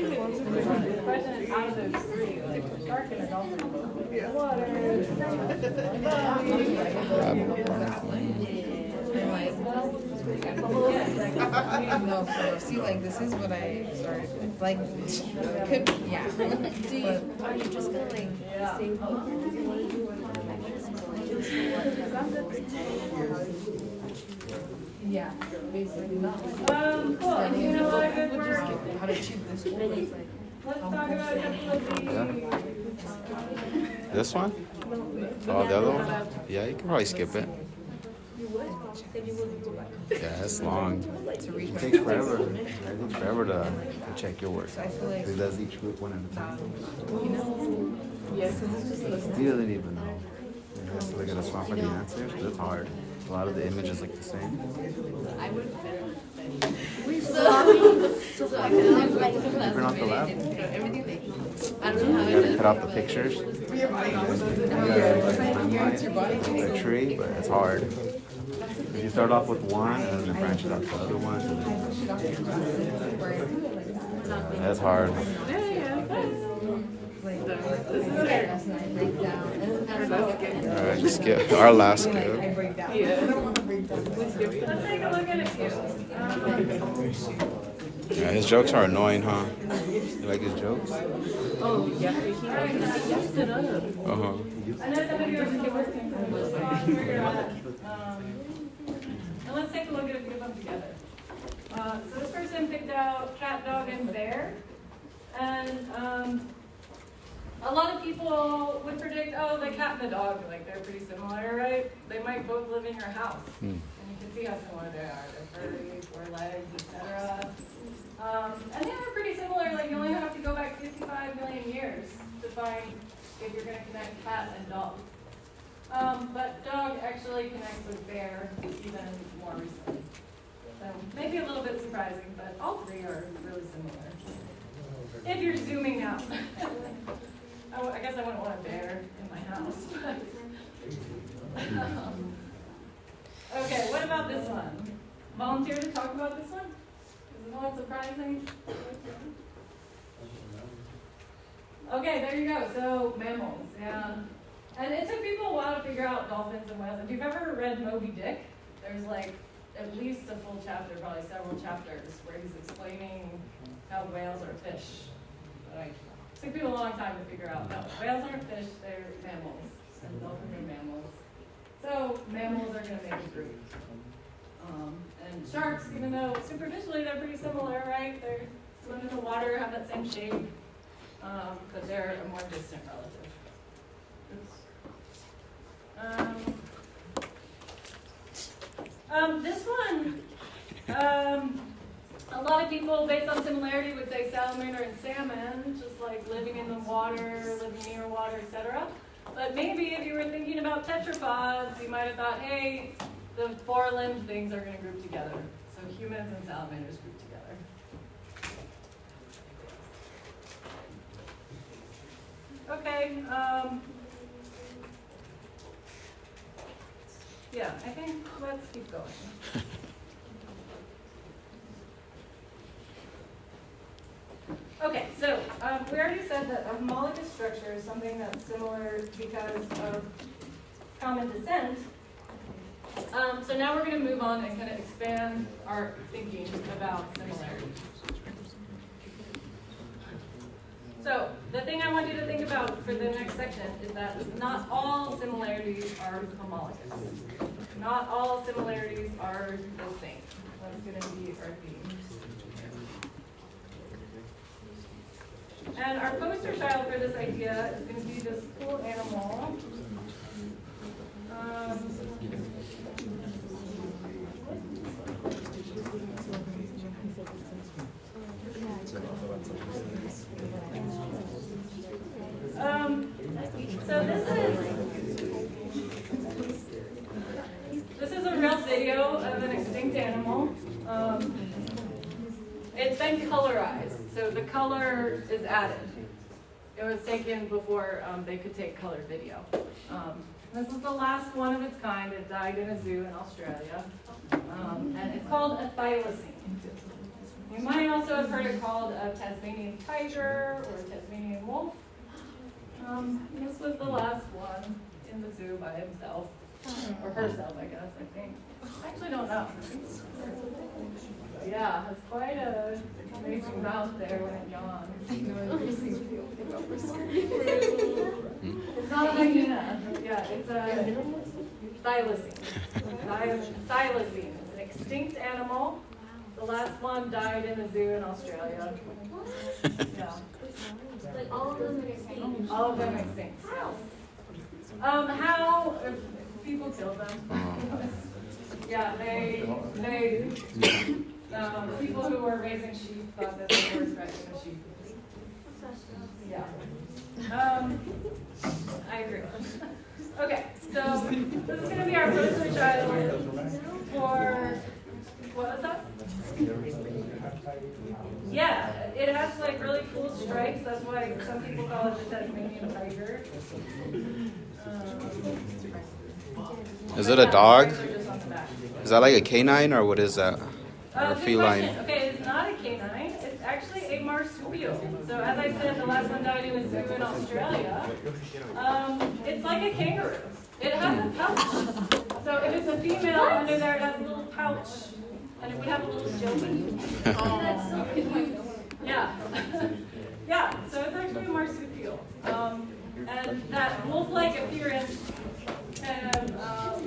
Question is, out of those three, shark and a dolphin both would be in the water. No, so see, like this is what I started with. Like, could yeah. Are you just gonna like save Yeah, basically not like Cool, and you know what, good work. how to cheat this one. Let's talk about epilepsy. This one? Oh, the other one? Yeah, you can probably skip it. Yeah, it's long. It takes forever. It takes forever to check your work. I feel like He does each group one at a time. yes, this is just a He doesn't even know. He has to look at the swamp for the answers. It's hard. A lot of the images look the same. Print off the lab. I don't know how You gotta cut out the pictures. You gotta a tree, but it's hard. 'Cause you start off with one and then you branch it out to other ones. And then... That's hard. Alright, just skip our last skip. Let's take a look at it. Yeah, his jokes are annoying, huh? You like his jokes? I know some of you are still working. And let's take a look at a few of them together. So this person picked out cat, dog, and bear. And a lot of people would predict, oh, the cat and the dog, like they're pretty similar, right? They might both live in your house. And you can see how similar they are. They're furry, 4 legs, etc. And they are pretty similar, like you only have to go back 55 million years to find if you're going to connect cat and dog. But dog actually connects with bear even more recently. So maybe a little bit surprising, but all three are really similar. If you're zooming out. I guess I wouldn't want a bear in my house. Okay, what about this one? Volunteer to talk about this one? Isn't that surprising? Okay, there you go. So mammals, yeah. And it took people a while to figure out dolphins and whales. If you've ever read Moby Dick, there's like at least a full chapter, probably several chapters, where he's explaining how whales are fish. Like, it took people a long time to figure out. No, whales aren't fish, they're mammals. And dolphins are mammals. So mammals are going to make a group. And sharks, even though superficially they're pretty similar, right? They swim in the water, have that same shape, but they're a more distant relative. This one, a lot of people, based on similarity, would say salamander and salmon, just like living in the water, living near water, etc. But maybe if you were thinking about tetrapods, you might have thought, hey, the 4-limbed things are going to group together. So humans and salamanders group together. Okay. Yeah, I think let's keep going. Okay, so we already said that a homologous structure is something that's similar because of common descent. So now we're going to move on and kind of expand our thinking about similarities. So the thing I want you to think about for the next section is that not all similarities are homologous. Not all similarities are the same. That's going to be our theme. And our poster child for this idea is going to be this cool animal. So this is a real video of an extinct animal. It's been colorized, so the color is added. It was taken before they could take color video. This is the last one of its kind. It died in a zoo in Australia, and it's called a thylacine. You might also have heard it called a Tasmanian tiger or a Tasmanian wolf. This was the last one in the zoo by himself, or herself, I guess, I think. I actually don't know. Yeah, has quite a amazing mouth there when it yawns. It's not a hyena, yeah, it's a thylacine. Thylacine, it's an extinct animal. The last one died in a zoo in Australia. Yeah. Like all of them are extinct. All of them extinct, yes. How people kill them? Yeah, people who were raising sheep thought that they were scratching a sheep. Yeah. I agree. Okay, so this is going to be our poster child for, what was that? Yeah, it has like really cool stripes. That's why some people call it the Tasmanian tiger. Is it a dog? Stripes are just on the back. Is that like a canine or what is that? Or a Good feline? question. Okay, it's not a canine. It's actually a marsupial. So as I said, the last one died in a zoo in Australia. It's like a kangaroo. It has a pouch. So if it's a female under there, it has a little pouch. And it would have a little jelly. That's so cute. Yeah. Yeah, so it's actually a marsupial. And that wolf-like appearance kind of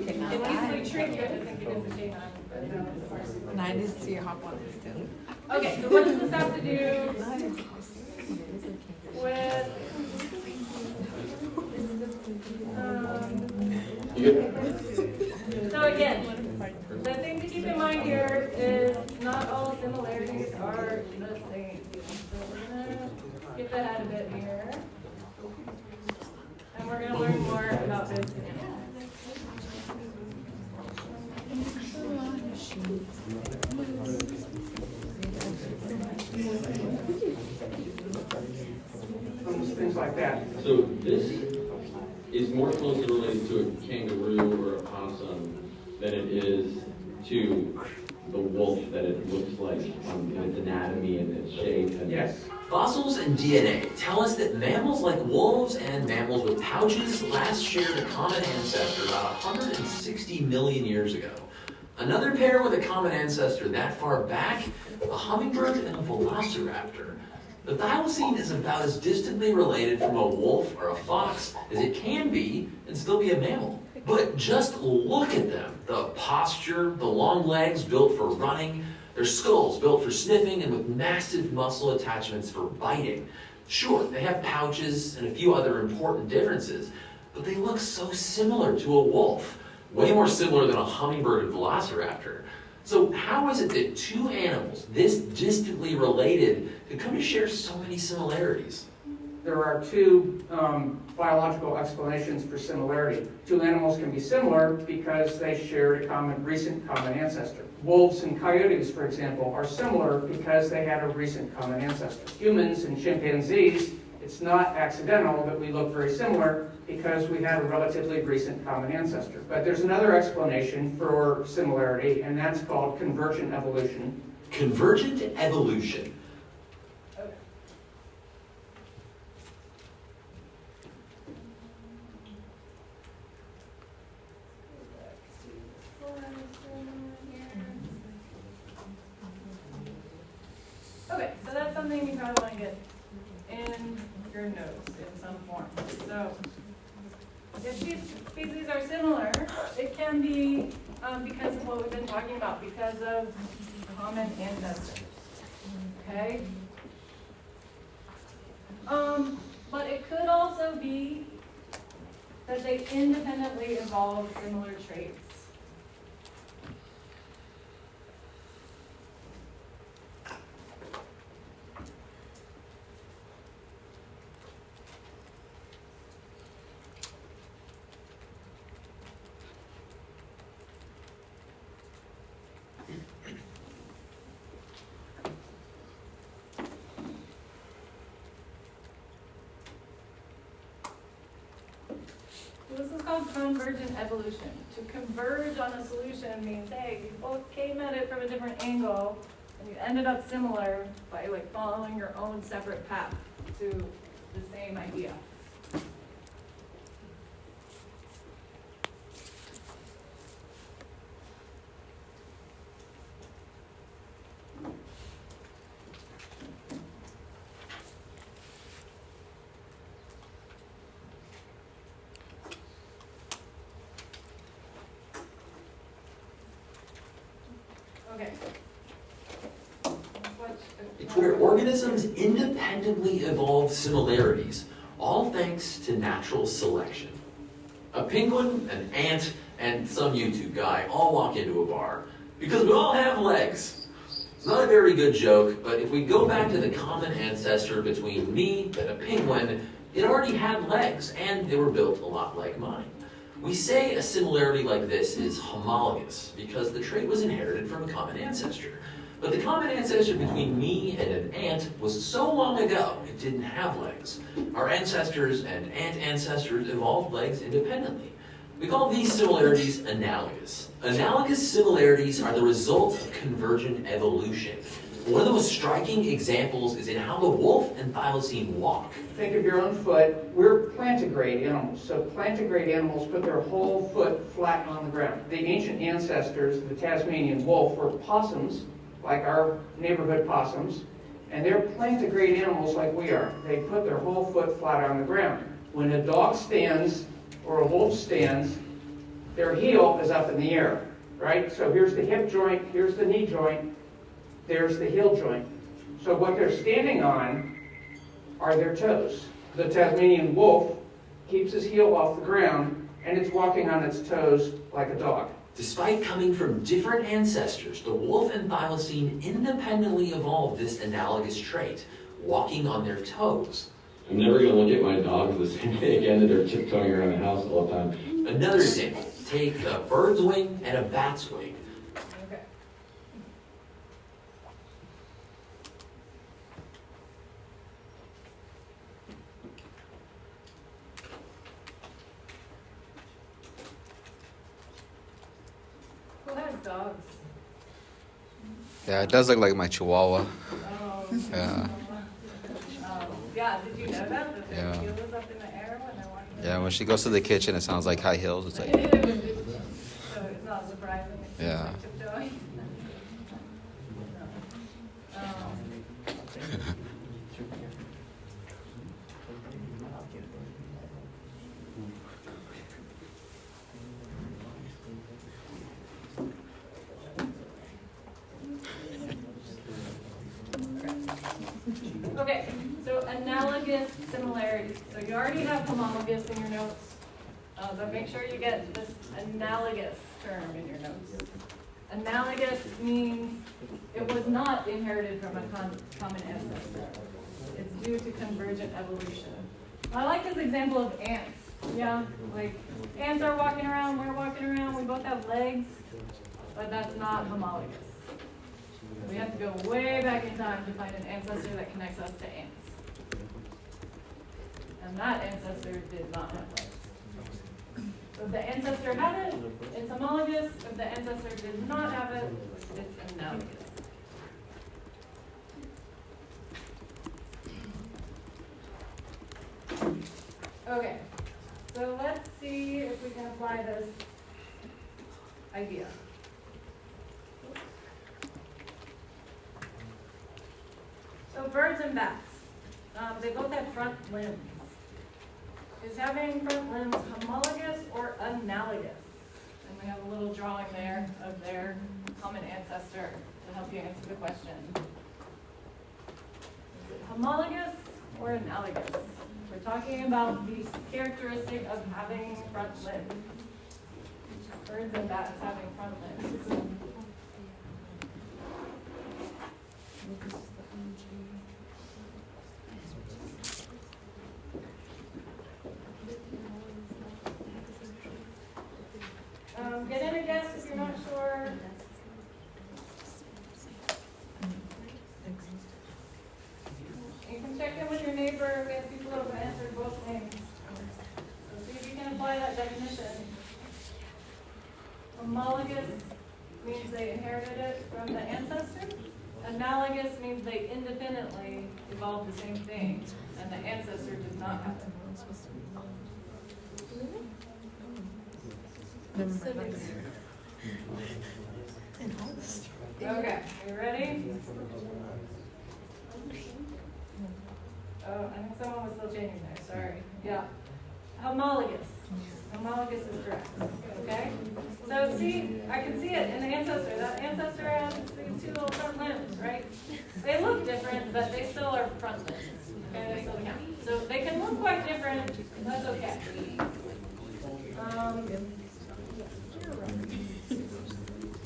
it easily tricked you into thinking it's a canine. But no, it's a marsupial. And I just see you hop on this too. Okay, so what does this have to do with so again, the thing to keep in mind here is not all similarities are the same. So we're gonna skip ahead a bit here. And we're gonna learn more about this animal. Things like that. So this is more closely related to a kangaroo or a possum than it is to the wolf that it looks like in its anatomy and its shape. And Yes. Fossils and DNA tell us that mammals like wolves and mammals with pouches last shared a common ancestor about 160 million years ago. Another pair with a common ancestor that far back, a hummingbird and a velociraptor. The thylacine is about as distantly related from a wolf or a fox as it can be and still be a mammal. But just look at them. The posture, the long legs built for running, their skulls built for sniffing and with massive muscle attachments for biting. Sure, they have pouches and a few other important differences, but they look so similar to a wolf. Way more similar than a hummingbird and velociraptor. So how is it that two animals this distantly related could come to share so many similarities? There are two biological explanations for similarity. Two animals can be similar because they share a recent common ancestor. Wolves and coyotes, for example, are similar because they had a recent common ancestor. Humans and chimpanzees, it's not accidental that we look very similar because we had a relatively recent common ancestor. But there's another explanation for similarity, and that's called convergent evolution. Convergent evolution. Okay, so that's something you probably want to get in your notes in some form. So, if these species are similar, it can be because of what we've been talking about, because of common ancestors. Okay? But it could also be that they independently evolved similar traits. This is called convergent evolution. To converge on a solution means, hey, you both came at it from a different angle, and you ended up similar by like following your own separate path to the same idea. Okay. It's where organisms independently evolve similarities, all thanks to natural selection. A penguin, an ant, and some YouTube guy all walk into a bar because we all have legs. It's not a very good joke, but if we go back to the common ancestor between me and a penguin, it already had legs, and they were built a lot like mine. We say a similarity like this is homologous because the trait was inherited from a common ancestor. But the common ancestor between me and an ant was so long ago, it didn't have legs. Our ancestors and ant ancestors evolved legs independently. We call these similarities analogous. Analogous similarities are the result of convergent evolution. One of the most striking examples is in how the wolf and thylacine walk. Think of your own foot. We're plantigrade animals. So plantigrade animals put their whole foot flat on the ground. The ancient ancestors of the Tasmanian wolf were possums, like our neighborhood possums, and they're plantigrade animals like we are. They put their whole foot flat on the ground. When a dog stands or a wolf stands, their heel is up in the air, right? So here's the hip joint, here's the knee joint, there's the heel joint. So what they're standing on are their toes. The Tasmanian wolf keeps his heel off the ground, and it's walking on its toes like a dog. Despite coming from different ancestors, the wolf and thylacine independently evolved this analogous trait, walking on their toes. I'm never going to look at my dogs the same way again that they're tiptoeing around the house all the time. Another example, take a bird's wing and a bat's wing. Okay. Who has dogs? Yeah, it does look like my Chihuahua. Oh. Yeah. Yeah, did you know that? That Yeah. their heel was up in the air when they're walking? Yeah, when she goes to the kitchen, it sounds like high heels. It's like, So it's not surprising. It's just Yeah. like tiptoeing. Okay, so analogous similarities. So you already have homologous in your notes, but make sure you get this analogous term in your notes. Analogous means it was not inherited from a common ancestor. It's due to convergent evolution. I like this example of ants. Yeah, like ants are walking around, we're walking around, we both have legs, but that's not homologous. We have to go way back in time to find an ancestor that connects us to ants. And that ancestor did not have legs. So if the ancestor had it, it's homologous. If the ancestor did not have it, it's analogous. Okay, so let's see if we can apply this idea. So birds and bats, they both have front limbs. Is having front limbs homologous or analogous? And we have a little drawing there of their common ancestor to help you answer the question. Is it homologous or analogous? We're talking about the characteristic of having front limbs. Birds and bats having front limbs. Get in a guess if you're not sure. You can check in with your neighbor. We have people who have answered both names. So see if you can apply that definition. Homologous means they inherited it from the ancestor. Analogous means they independently evolved the same thing, and the ancestor did not have it. Okay, you ready? Oh, I think someone was still changing there, sorry. Yeah. Homologous. Homologous is correct, okay? So see, I can see it in the ancestor. That ancestor has these two little front limbs, right? They look different, but they still are front limbs, okay? They still count. So they can look quite different, that's okay.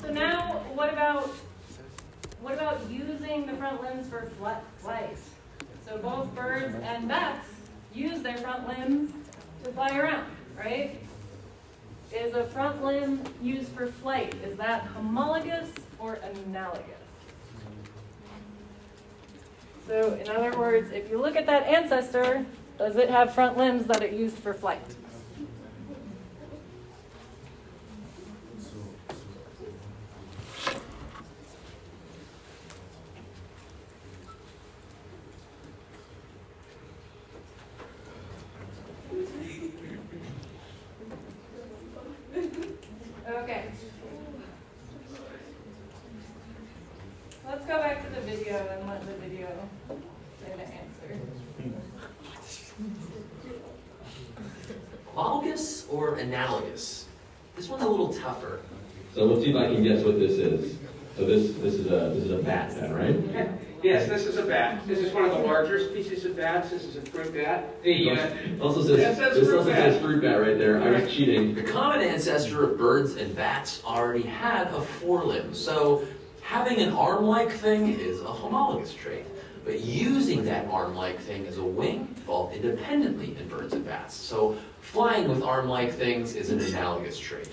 So now, what about using the front limbs for flight? So both birds and bats use their front limbs to fly around, right? Is a front limb used for flight? Is that homologous or analogous? So in other words, if you look at that ancestor, does it have front limbs that it used for flight? Okay. Let's go back to the video and let the video say the answer. Homologous or analogous? This one's a little tougher. So let's see if I can guess what this is. So this is a bat then, right? Yes, this is a bat. This is one of the larger species of bats. This is a fruit bat. It also says fruit bat right there. I was cheating. The common ancestor of birds and bats already had a forelimb, so having an arm-like thing is a homologous trait. But using that arm-like thing as a wing fall independently in birds and bats. So flying with arm-like things is an analogous trait.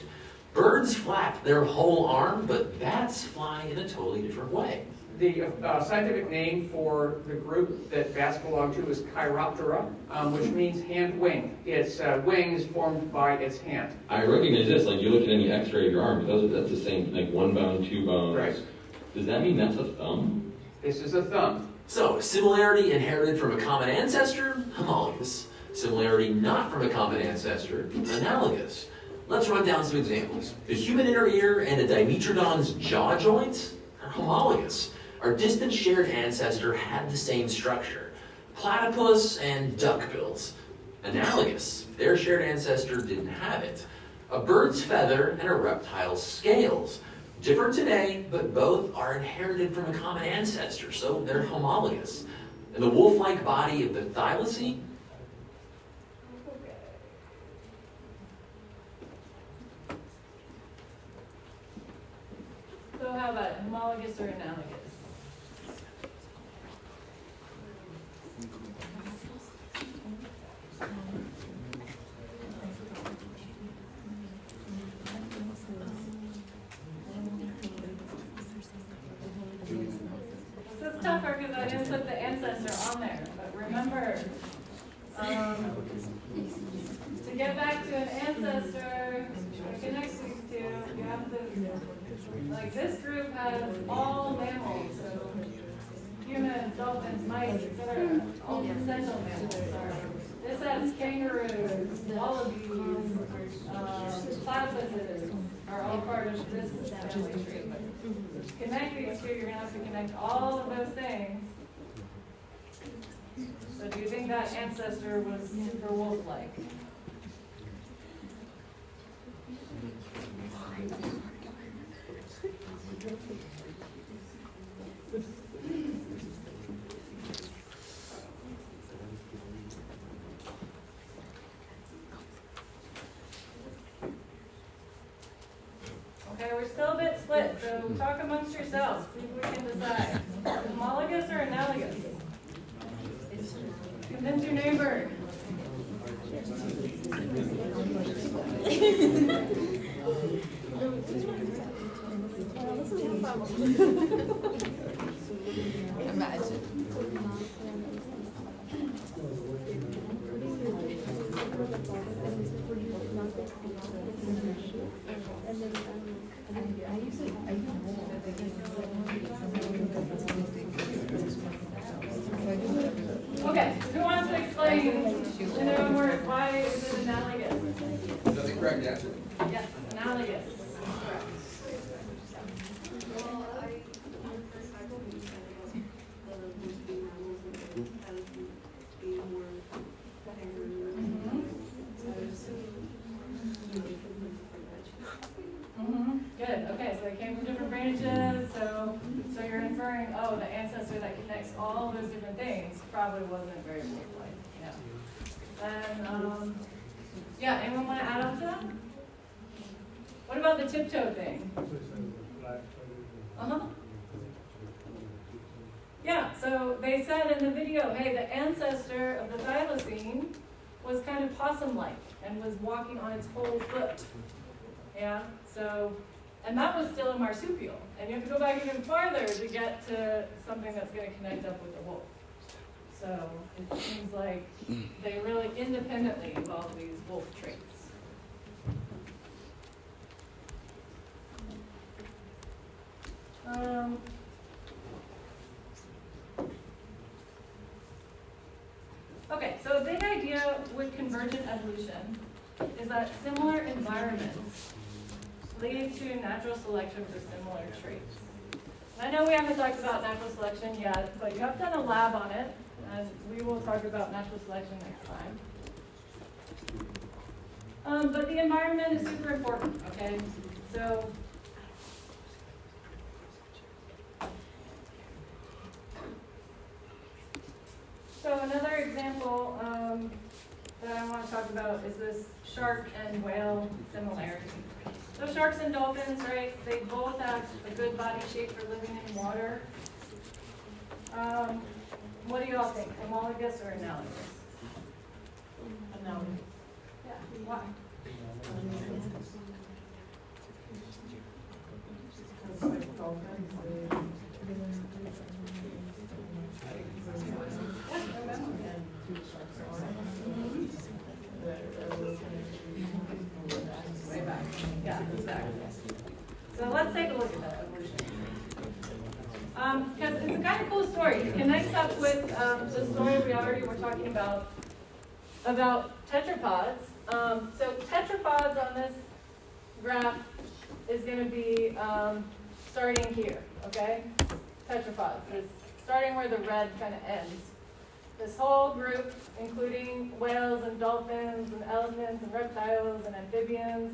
Birds flap their whole arm, but bats fly in a totally different way. The scientific name for the group that bats belong to is Chiroptera, which means hand-wing. Its wing is formed by its hand. I recognize this. Like you look at any X-ray of your arm, that's the same. Like one bone, two bones. Right. Does that mean that's a thumb? This is a thumb. So, similarity inherited from a common ancestor, homologous. Similarity not from a common ancestor, analogous. Let's run down some examples. The human inner ear and a Dimetrodon's jaw joints are homologous. Our distant shared ancestor had the same structure. Platypus and duckbills, analogous. Their shared ancestor didn't have it. A bird's feather and a reptile's scales. Different today, but both are inherited from a common ancestor, so they're homologous. And the wolf-like body of the thylacine, So how about it? Homologous or analogous? This is tougher because I didn't put the ancestor on there, but remember, to get back to an ancestor, to connect these two, you have to, like this group has all mammals, so humans, dolphins, mice, etc. All placental mammals are. This has kangaroos, wallabies, platypuses are all part of this family tree. But to connect these two, you're going to have to connect all of those things. So do you think that ancestor was super wolf-like? Okay, we're still a bit split, so talk amongst yourselves, see if we can decide. Homologous or analogous? Convince your neighbor. Imagine. Okay, who wants to explain in their own words why is it analogous? Is that the correct answer? Yes, analogous. Well, I first I believe that the most big mammals has been more kangaroo. I assume very wolf-like, yeah. And, yeah, anyone want to add on to that? What about the tiptoe thing? Uh-huh. Yeah, so they said in the video, hey, the ancestor of the thylacine was kind of possum-like and was walking on its whole foot. Yeah, so, and that was still a marsupial. And you have to go back even farther to get to something that's going to connect up with the wolf. So it seems like they really independently evolved these wolf traits. Okay, so a big idea with convergent evolution is that similar environments lead to natural selection for similar traits. And I know we haven't talked about natural selection yet, but you have done a lab on it, and we will talk about natural selection next time. But the environment is super important, okay? So another example that I want to talk about is this shark and whale similarity. So sharks and dolphins, right, they both have a good body shape for living in water. What do you all think, homologous or analogous? Analogous. Yeah, why? Because like dolphins, Way back. Yeah, exactly. So let's take a look at that evolution. Because it's a kind of cool story. It connects up with the story we already were talking about tetrapods. So tetrapods on this graph is going to be starting here, okay? Tetrapods is starting where the red kind of ends. This whole group, including whales and dolphins and elephants and reptiles and amphibians,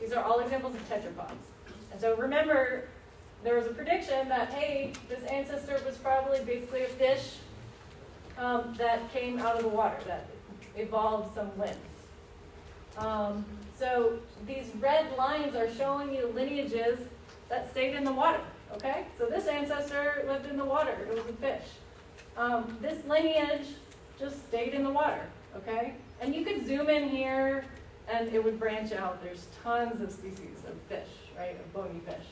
these are all examples of tetrapods. And so remember, there was a prediction that, hey, this ancestor was probably basically a fish that came out of the water, that evolved some limbs. So these red lines are showing you lineages that stayed in the water, okay? So this ancestor lived in the water, it was a fish. This lineage just stayed in the water, okay? And you could zoom in here and it would branch out. There's tons of species of fish, right, of bony fish.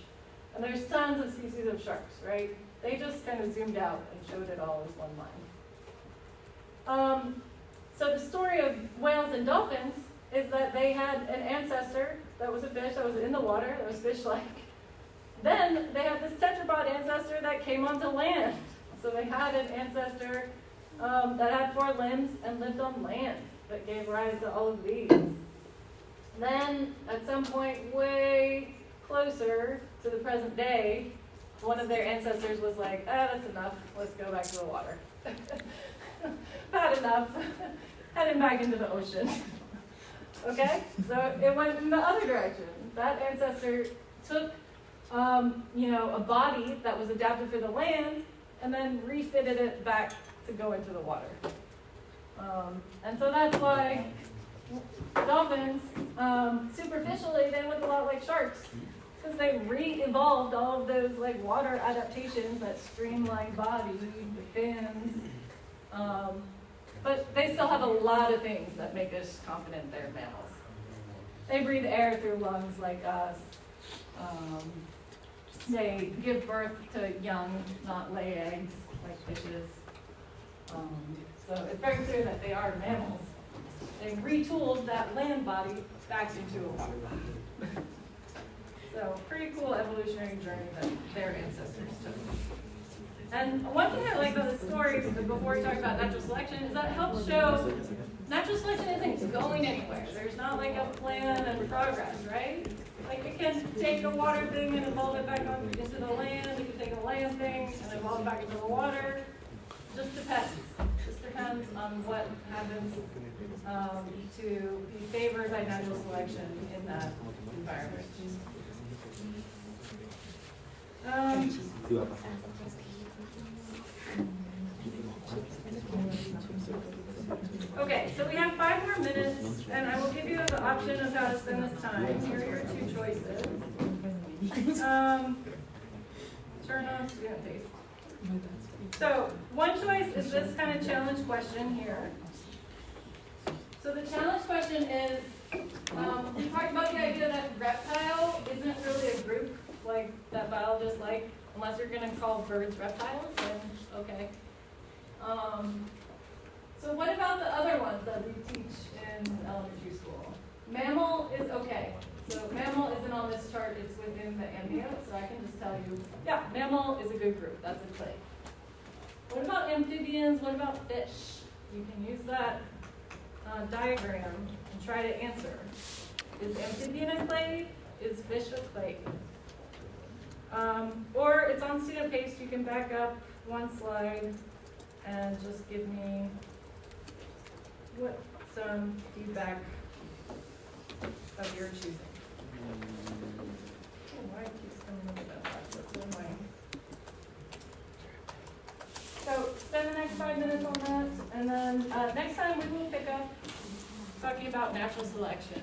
And there's tons of species of sharks, right? They just kind of zoomed out and showed it all as one line. So the story of whales and dolphins is that they had an ancestor that was a fish that was in the water, that was fish-like. Then they had this tetrapod ancestor that came onto land. So they had an ancestor that had 4 limbs and lived on land that gave rise to all of these. Then, at some point way closer to the present day, one of their ancestors was like, that's enough, let's go back to the water. Had enough, heading back into the ocean. Okay, so it went in the other direction. That ancestor took, a body that was adapted for the land, and then refitted it back to go into the water. And so that's why dolphins, superficially, they look a lot like sharks, because they re-evolved all of those like water adaptations, that streamlined body, the fins. But they still have a lot of things that make us confident they're mammals. They breathe air through lungs like us. They give birth to young, not lay eggs like fishes. So it's very clear that they are mammals. They retooled that land body back into a water body. So pretty cool evolutionary journey that their ancestors took. And one thing I like about this story, before we talk about natural selection, is that it helps show natural selection isn't going anywhere. There's not like a plan and progress, right? Like it can take a water thing and evolve it back on into the land. It can take a land thing and evolve back into the water. Just depends. Just depends on what happens to be favored by natural selection in that environment. Okay, so we have 5 more minutes, and I will give you the option of how to spend this time. Here are your 2 choices. Turn on student face. So, one choice is this kind of challenge question here. So the challenge question is, we talked about the idea that reptile isn't really a group like that biologists like, unless you're gonna call birds reptiles, then okay. So what about the other ones that we teach in elementary school? Mammal is okay. So mammal isn't on this chart, it's within the ambio, so I can just tell you, yeah, mammal is a good group, that's a clade. What about amphibians? What about fish? You can use that diagram and try to answer. Is amphibian a clade? Is fish a clade? Or it's on student paste, you can back up 1 slide and just give me some feedback of your choosing. Oh, why it keeps coming up with that? That's so annoying. So spend the next 5 minutes on that, and then next time we will pick up talking about natural selection.